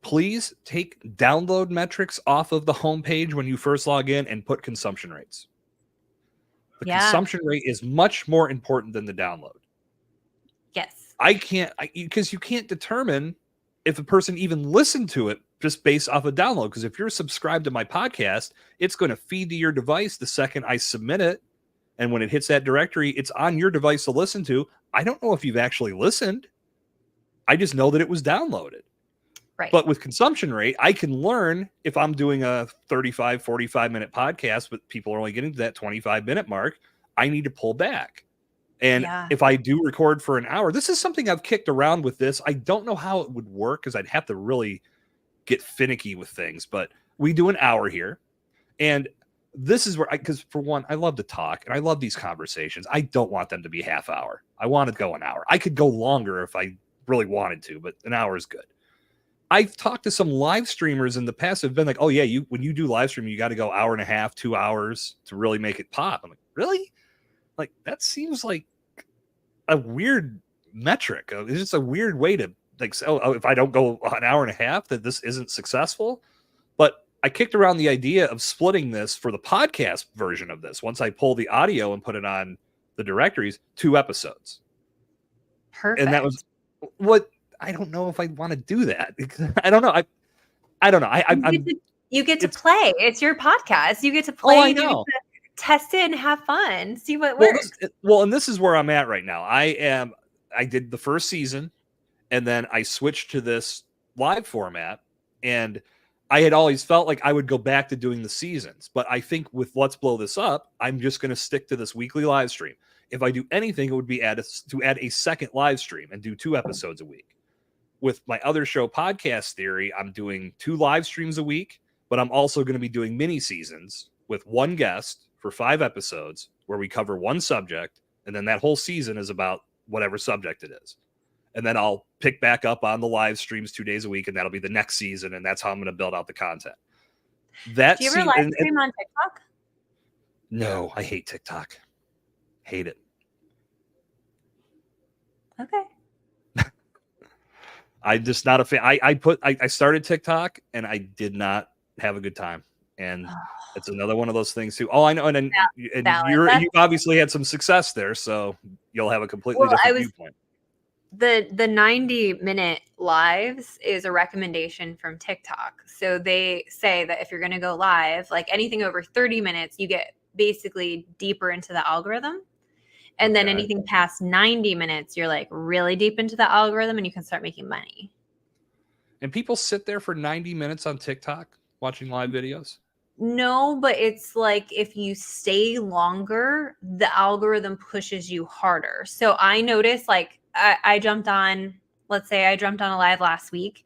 Please take download metrics off of the homepage when you first log in and put consumption rates. The consumption rate is much more important than the download. Yes. Because you can't determine if a person even listened to it just based off a download. Because if you're subscribed to my podcast, it's going to feed to your device the second I submit it. And when it hits that directory, it's on your device to listen to. I don't know if you've actually listened. I just know that it was downloaded. Right. But with consumption rate, I can learn if I'm doing a 35, 45-minute podcast, but people are only getting to that 25-minute mark, I need to pull back. And if I do record for an hour, this is something I've kicked around with this. I don't know how it would work because I'd have to really get finicky with things, but we do an hour here. And this is where because for one, I love to talk and I love these conversations. I don't want them to be half hour. I want to go an hour. I could go longer if I really wanted to, but an hour is good. I've talked to some live streamers in the past who've been like, oh yeah, when you do live stream, you got to go hour and a half, 2 hours to really make it pop. I'm like, really? Like, that seems like a weird metric. It's just a weird way to like, oh, if I don't go an hour and a half, that this isn't successful. But I kicked around the idea of splitting this for the podcast version of this. Once I pull the audio and put it on the directories, 2 episodes. Perfect. And that was what I don't know if I want to do that. I don't know. I don't know. You get to play. It's your podcast. You get to play. Oh, I you know. get to test it and have fun. See what works. And this is where I'm at right now. I did the first season, and then I switched to this live format, and I had always felt like I would go back to doing the seasons, but I think with Let's Blow This Up, I'm just going to stick to this weekly live stream. If I do anything, it would be to add a second live stream and do 2 episodes a week. With my other show, Podcast Theory, I'm doing 2 live streams a week, but I'm also going to be doing mini seasons with one guest for 5 episodes where we cover one subject, and then that whole season is about whatever subject it is. And then I'll pick back up on the live streams 2 days a week, and that'll be the next season, and that's how I'm going to build out the content. Do you ever live stream on TikTok? No, I hate TikTok. Hate it. Okay. I'm just not a fan. I started TikTok and I did not have a good time. And it's another one of those things too. Oh, I know. And you obviously had some success there, so you'll have a completely different viewpoint. The 90-minute lives is a recommendation from TikTok. So they say that if you're going to go live, like anything over 30 minutes, you get basically deeper into the algorithm. And then anything past 90 minutes, you're like really deep into the algorithm and you can start making money. And people sit there for 90 minutes on TikTok watching live videos? No, but it's like if you stay longer, the algorithm pushes you harder. So I noticed like I jumped on, let's say I jumped on a live last week.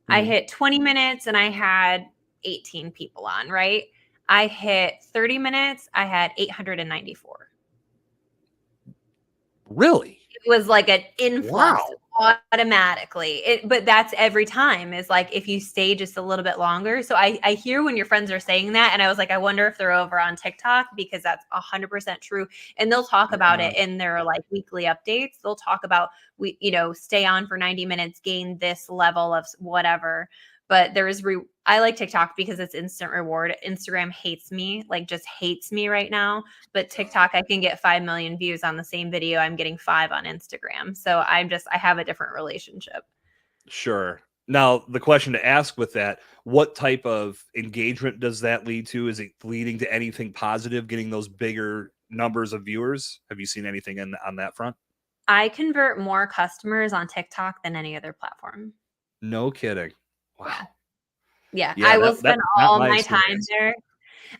Mm-hmm. I hit 20 minutes and I had 18 people on, right? I hit 30 minutes. I had 894. Really? It was like an influx automatically. But that's every time is like if you stay just a little bit longer. So I hear when your friends are saying that, and I was like, I wonder if they're over on TikTok because that's 100% true. And they'll talk about it in their like weekly updates. They'll talk about stay on for 90 minutes, gain this level of whatever. But there is I like TikTok because it's instant reward. Instagram hates me, like just hates me right now. But TikTok, I can get 5 million views on the same video. I'm getting 5 on Instagram. So I have a different relationship. Sure. Now, the question to ask with that, what type of engagement does that lead to? Is it leading to anything positive, getting those bigger numbers of viewers? Have you seen anything on that front? I convert more customers on TikTok than any other platform. No kidding. Wow. Yeah, I will spend all my time there.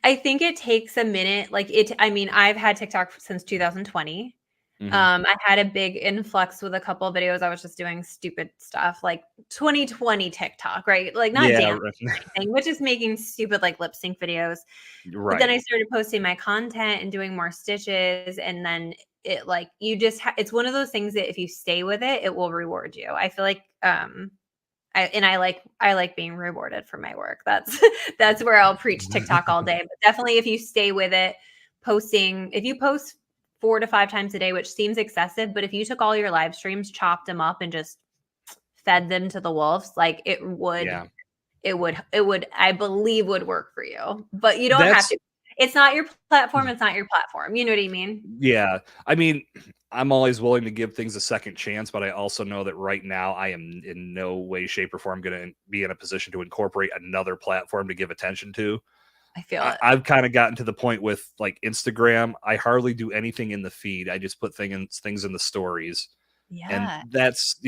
I think it takes a minute. I've had TikTok since 2020. Mm-hmm. I had a big influx with a couple of videos. I was just doing stupid stuff like 2020 TikTok, right? Like not dancing or anything, but just making stupid like lip sync videos. Right. But then I started posting my content and doing more stitches. And then it like, you just, it's one of those things that if you stay with it, it will reward you. I feel like, I like being rewarded for my work. That's where I'll preach TikTok all day. But definitely if you stay with it, if you post 4 to 5 times a day, which seems excessive, but if you took all your live streams, chopped them up and just fed them to the wolves, like it would, I believe would work for you, but you don't have to. It's not your platform. It's not your platform. You know what I mean? Yeah. I mean, I'm always willing to give things a second chance, but I also know that right now I am in no way, shape, or form going to be in a position to incorporate another platform to give attention to. I feel it. I've kind of gotten to the point with like Instagram. I hardly do anything in the feed. I just put things in the stories. Yeah. And that's,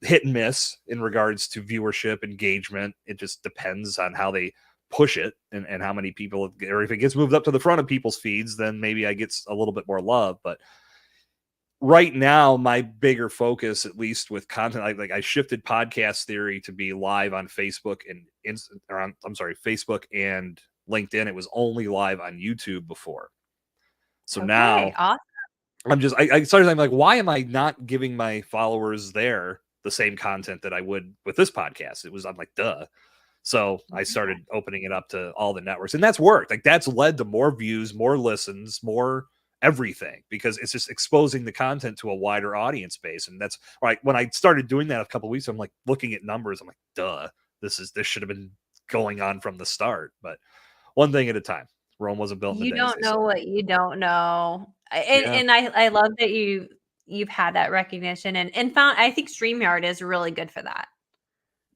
hit and miss in regards to viewership, engagement. It just depends on how they push it and how many people, or if it gets moved up to the front of people's feeds, then maybe I get a little bit more love. But right now, my bigger focus, at least with content, I shifted Podcast Theory to be live on Facebook Facebook and LinkedIn. It was only live on YouTube before. So now awesome. I started thinking like, why am I not giving my followers there the same content that I would with this podcast? I'm like, duh. So I started opening it up to all the networks, and that's worked. Like that's led to more views, more listens, more everything, because it's just exposing the content to a wider audience base. And that's like when I started doing that a couple of weeks, I'm like looking at numbers. I'm like, duh, this should have been going on from the start. But one thing at a time. Rome wasn't built in a day. You don't know what you don't know. And I love that you've had that recognition and found, I think StreamYard is really good for that.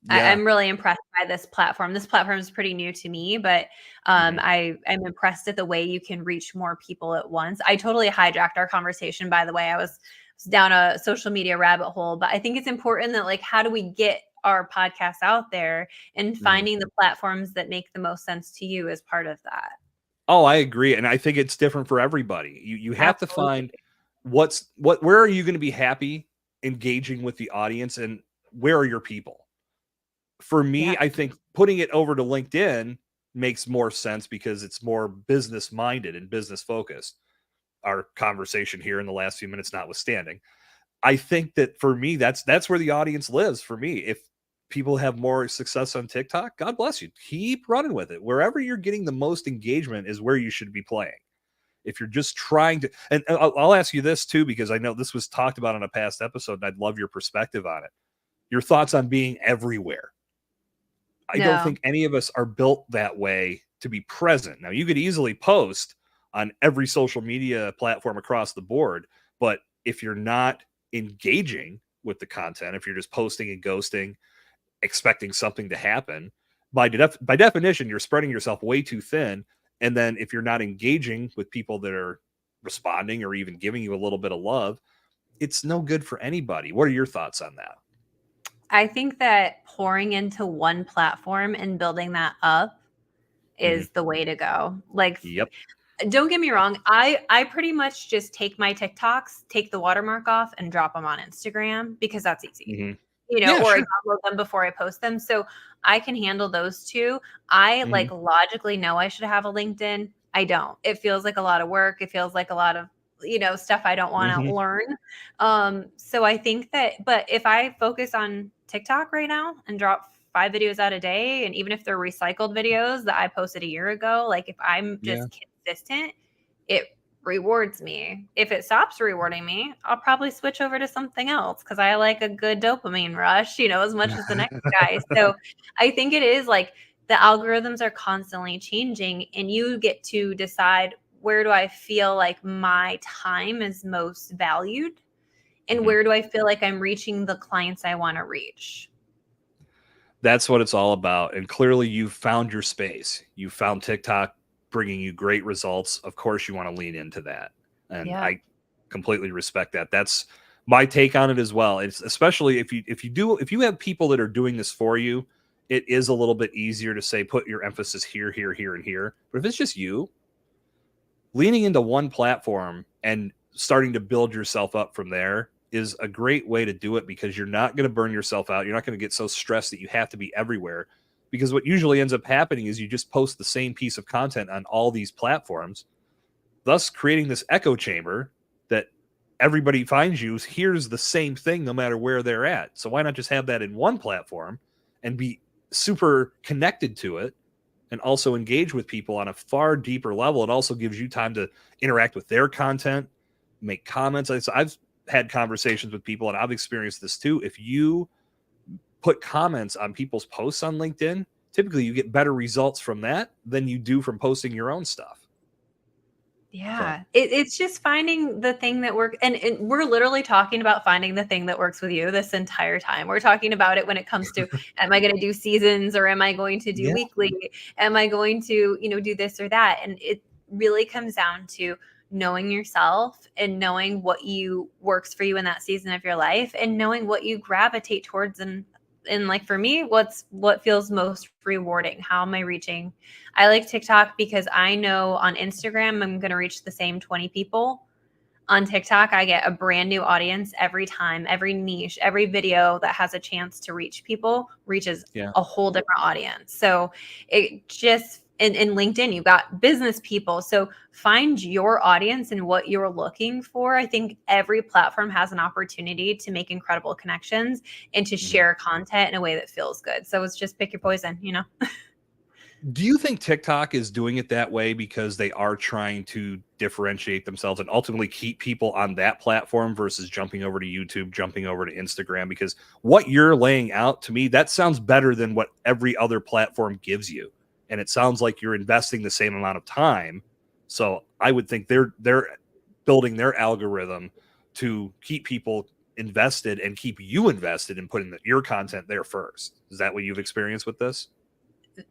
Yeah. I'm really impressed by this platform. This platform is pretty new to me, but I'm impressed at the way you can reach more people at once. I totally hijacked our conversation, by the way. I was down a social media rabbit hole, but I think it's important that like, how do we get our podcasts out there, and Mhm. finding the platforms that make the most sense to you is part of that. Oh, I agree, and I think it's different for everybody. You have to Absolutely. find where are you gonna be happy engaging with the audience, and where are your people? For Yeah. me, I think putting it over to LinkedIn makes more sense because it's more business minded and business focused. Our conversation here in the last few minutes notwithstanding. I think that for me, that's where the audience lives for me. If people have more success on TikTok, God bless you. Keep running with it. Wherever you're getting the most engagement is where you should be playing. If you're just trying to, and I'll ask you this too, because I know this was talked about in a past episode, and I'd love your perspective on it. Your thoughts on being everywhere. I don't No. think any of us are built that way to be present. Now, you could easily post on every social media platform across the board, but if you're not engaging with the content, if you're just posting and ghosting, expecting something to happen, by definition, you're spreading yourself way too thin. And then if you're not engaging with people that are responding or even giving you a little bit of love, it's no good for anybody. What are your thoughts on that? I think that pouring into one platform and building that up Mhm. is the way to go. Like, Yep. don't get me wrong, I pretty much just take my TikToks, take the watermark off, and drop them on Instagram because that's easy. Mhm. You know, Yeah, or I sure. download them before I post them, so I can handle those 2. I, Mhm. like, logically know I should have a LinkedIn. I don't. It feels like a lot of work. It feels like a lot of, stuff I don't wanna Mhm. learn. So I think that, but if I focus on TikTok right now and drop 5 videos out a day, and even if they're recycled videos that I posted a year ago, like, if I'm Yeah. just consistent, it rewards me. If it stops rewarding me, I'll probably switch over to something else because I like a good dopamine rush, as much as the next guy. So I think it is like the algorithms are constantly changing, and you get to decide, where do I feel like my time is most valued? And Mhm. where do I feel like I'm reaching the clients I want to reach? That's what it's all about. And clearly, you found your space. You found TikTok bringing you great results. Of course, you want to lean into that. And Yeah. I completely respect that. That's my take on it as well. It's especially if you have people that are doing this for you, it is a little bit easier to say put your emphasis here, here, here, and here. But if it's just you, leaning into one platform and starting to build yourself up from there is a great way to do it because you're not going to burn yourself out. You're not going to get so stressed that you have to be everywhere. Because what usually ends up happening is you just post the same piece of content on all these platforms, thus creating this echo chamber that everybody finds you hears the same thing no matter where they're at. So why not just have that in one platform and be super connected to it and also engage with people on a far deeper level? It also gives you time to interact with their content, make comments. I've had conversations with people, and I've experienced this too. If you put comments on people's posts on LinkedIn, typically you get better results from that than you do from posting your own stuff. So, Yeah, it's just finding the thing that works, and we're literally talking about finding the thing that works with you this entire time. We're talking about it when it comes to, am I going to do seasons, or am I going to do yeah. weekly? Am I going to, do this or that? And it really comes down to knowing yourself and knowing what you works for you in that season of your life, and knowing what you gravitate towards. And like for me, what feels most rewarding? How am I reaching? I like TikTok because I know on Instagram I'm going to reach the same 20 people. On TikTok, I get a brand new audience every time. Every niche, every video that has a chance to reach people reaches Yeah. a whole different audience. So it just, in LinkedIn, you got business people. So find your audience and what you're looking for. I think every platform has an opportunity to make incredible connections and to Mhm. share content in a way that feels good. So it's just pick your poison. Do you think TikTok is doing it that way because they are trying to differentiate themselves and ultimately keep people on that platform versus jumping over to YouTube, jumping over to Instagram? Because what you're laying out to me, that sounds better than what every other platform gives you. And it sounds like you're investing the same amount of time. So I would think they're building their algorithm to keep people invested and keep you invested in putting your content there first. Is that what you've experienced with this?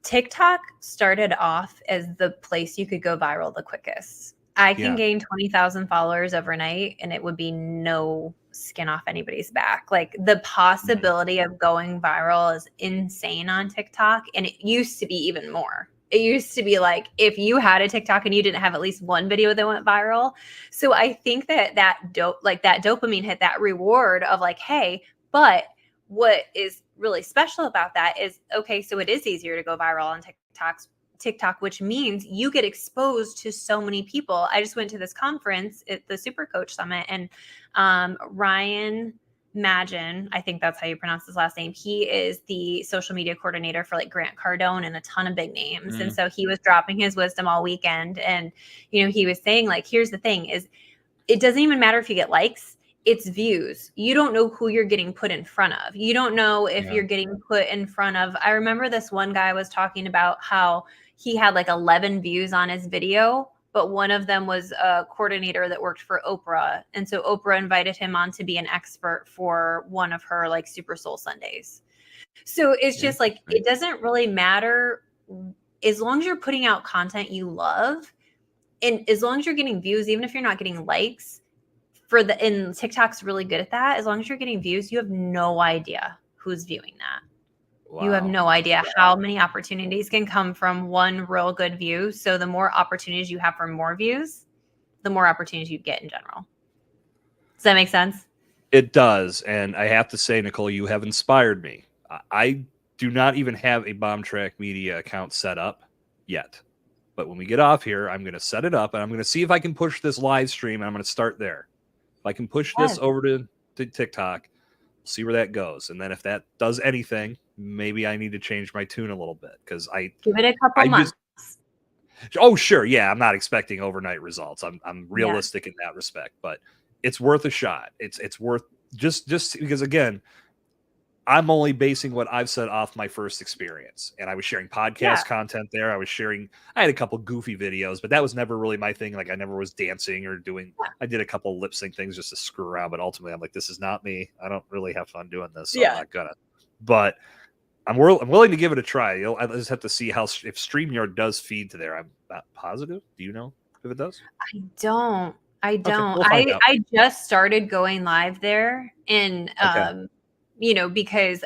TikTok started off as the place you could go viral the quickest. I can Yeah. gain 20,000 followers overnight, and it would be no skin off anybody's back. Like the possibility of going viral is insane on TikTok. And it used to be even more. It used to be like if you had a TikTok and you didn't have at least one video that went viral. So I think that dopamine hit, that reward of like, hey, but what is really special about that is, okay, so it is easier to go viral on TikTok, which means you get exposed to so many people. I just went to this conference at the Super Coach Summit, and Ryan Magin, I think that's how you pronounce his last name. He is the social media coordinator for like Grant Cardone and a ton of big names. And so he was dropping his wisdom all weekend. And, he was saying like, here's the thing is it doesn't even matter if you get likes, it's views. You don't know who you're getting put in front of. You don't know if you're getting put in front of, I remember this one guy was talking about how he had like 11 views on his video, but one of them was a coordinator that worked for Oprah. And so Oprah invited him on to be an expert for one of her like Super Soul Sundays. So it's just like, it doesn't really matter as long as you're putting out content you love. And as long as you're getting views, even if you're not getting likes and TikTok's really good at that. As long as you're getting views, you have no idea who's viewing that. Wow. You have no idea how many opportunities can come from one real good view. So the more opportunities you have for more views, the more opportunities you get in general. Does that make sense? It does. And I have to say, Nichole, you have inspired me. I do not even have a Bombtrack Media account set up yet. But when we get off here, I'm going to set it up and I'm going to see if I can push this live stream. And I'm going to start there. If I can push this over to TikTok, see where that goes. And then if that does anything, maybe I need to change my tune a little bit because give it a couple months. Oh, sure. Yeah. I'm not expecting overnight results. I'm realistic in that respect, but it's worth a shot. It's worth just because, again, I'm only basing what I've said off my first experience. And I was sharing podcast content there. I had a couple goofy videos, but that was never really my thing. Like I never was dancing or I did a couple lip sync things just to screw around. But ultimately I'm like, this is not me. I don't really have fun doing this. So I'm not gonna, but I'm willing to give it a try. I just have to see if StreamYard does feed to there. I'm not positive. Do you know if it does? I don't. I just started going live there and, because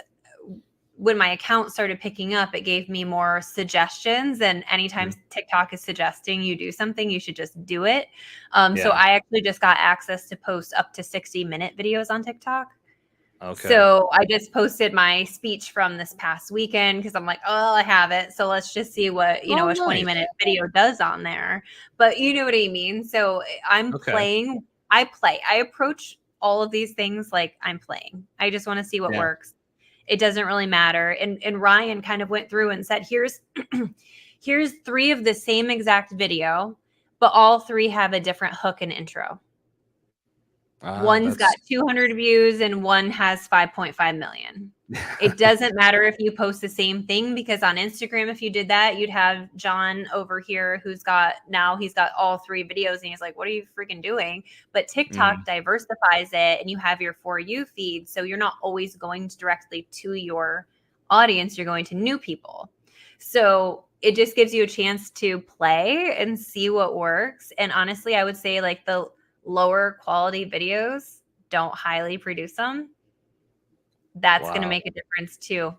when my account started picking up, it gave me more suggestions. And anytime TikTok is suggesting you do something, you should just do it. So I actually just got access to post up to 60-minute videos on TikTok. Okay. So I just posted my speech from this past weekend because I'm like, oh, I have it. So let's just see what, a 20-minute video does on there. But you know what I mean? So I'm playing. I approach all of these things like I'm playing. I just want to see what works. It doesn't really matter. And Ryan kind of went through and said, here's 3 of the same exact video, but all 3 have a different hook and intro. One's got 200 views and one has 5.5 million. It doesn't matter if you post the same thing because on Instagram, if you did that, you'd have John over here he's got all 3 videos and he's like, what are you freaking doing? But TikTok diversifies it and you have your For You feed. So you're not always going directly to your audience. You're going to new people. So it just gives you a chance to play and see what works. And honestly, I would say like the lower quality videos, don't highly produce them. That's going to make a difference too.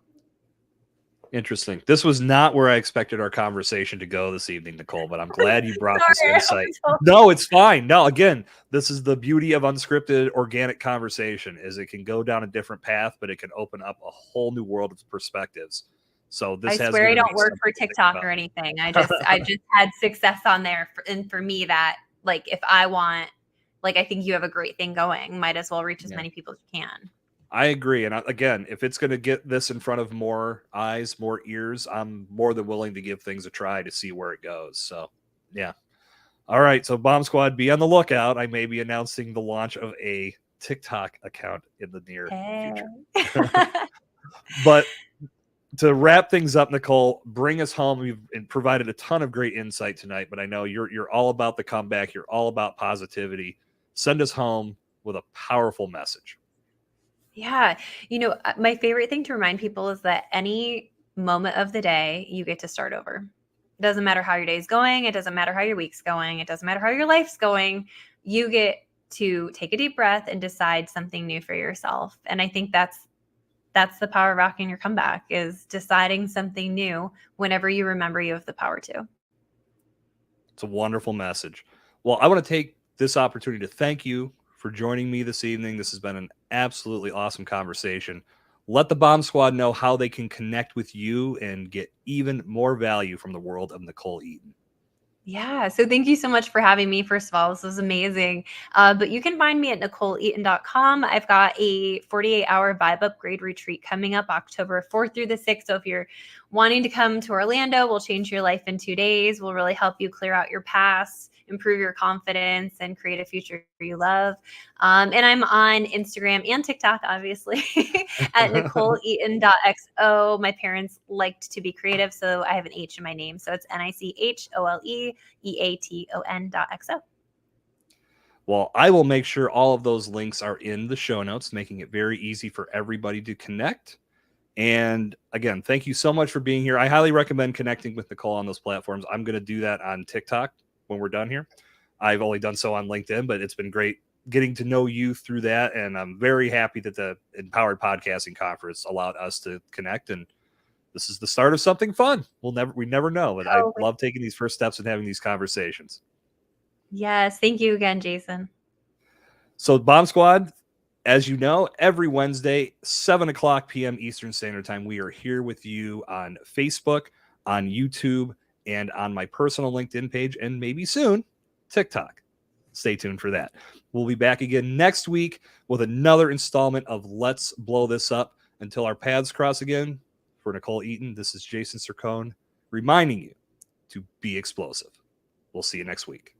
Interesting. This was not where I expected our conversation to go this evening, Nichole, but I'm glad you brought this insight. No, it's fine. No, again, this is the beauty of unscripted organic conversation is it can go down a different path, but it can open up a whole new world of perspectives. So this I swear I don't work for TikTok or anything. I just had success on there and for me that like if I want, like I think you have a great thing going, might as well reach as many people as you can. I agree. And again, if it's going to get this in front of more eyes, more ears, I'm more than willing to give things a try to see where it goes. So, yeah. All right. So, Bomb Squad, be on the lookout. I may be announcing the launch of a TikTok account in the near future. But to wrap things up, Nichole, bring us home. We've provided a ton of great insight tonight, but I know you're all about the comeback. You're all about positivity. Send us home with a powerful message. Yeah. My favorite thing to remind people is that any moment of the day, you get to start over. It doesn't matter how your day's going. It doesn't matter how your week's going. It doesn't matter how your life's going. You get to take a deep breath and decide something new for yourself. And I think that's the power of rocking your comeback, is deciding something new whenever you remember you have the power to. It's a wonderful message. Well, I want to take this opportunity to thank you for joining me this evening. This has been an absolutely awesome conversation. Let the Bomb Squad know how they can connect with you and get even more value from the world of Nichole Eaton. Yeah. So thank you so much for having me. First of all, this was amazing. But you can find me at NicholeEaton.com. I've got a 48-hour vibe upgrade retreat coming up October 4th through the 6th. So if you're wanting to come to Orlando, we'll change your life in 2 days. We'll really help you clear out your past, improve your confidence, and create a future you love. And I'm on Instagram and TikTok, obviously, at NicholeEaton.xo. My parents liked to be creative, so I have an H in my name. So it's NicholeEaton.xo. Well, I will make sure all of those links are in the show notes, making it very easy for everybody to connect. And again, thank you so much for being here. I highly recommend connecting with Nichole on those platforms. I'm going to do that on TikTok when we're done here. I've only done so on LinkedIn, but it's been great getting to know you through that. And I'm very happy that the Empowered Podcasting Conference allowed us to connect. And this is the start of something fun. We never know, but I love taking these first steps and having these conversations. Yes. Thank you again, Jason. So Bomb Squad, as you know, every Wednesday, 7:00 p.m. Eastern Standard Time, we are here with you on Facebook, on YouTube, and on my personal LinkedIn page, and maybe soon, TikTok. Stay tuned for that. We'll be back again next week with another installment of Let's Blow This Up. Until our paths cross again, for Nichole Eaton, this is Jason Cercone reminding you to be explosive. We'll see you next week.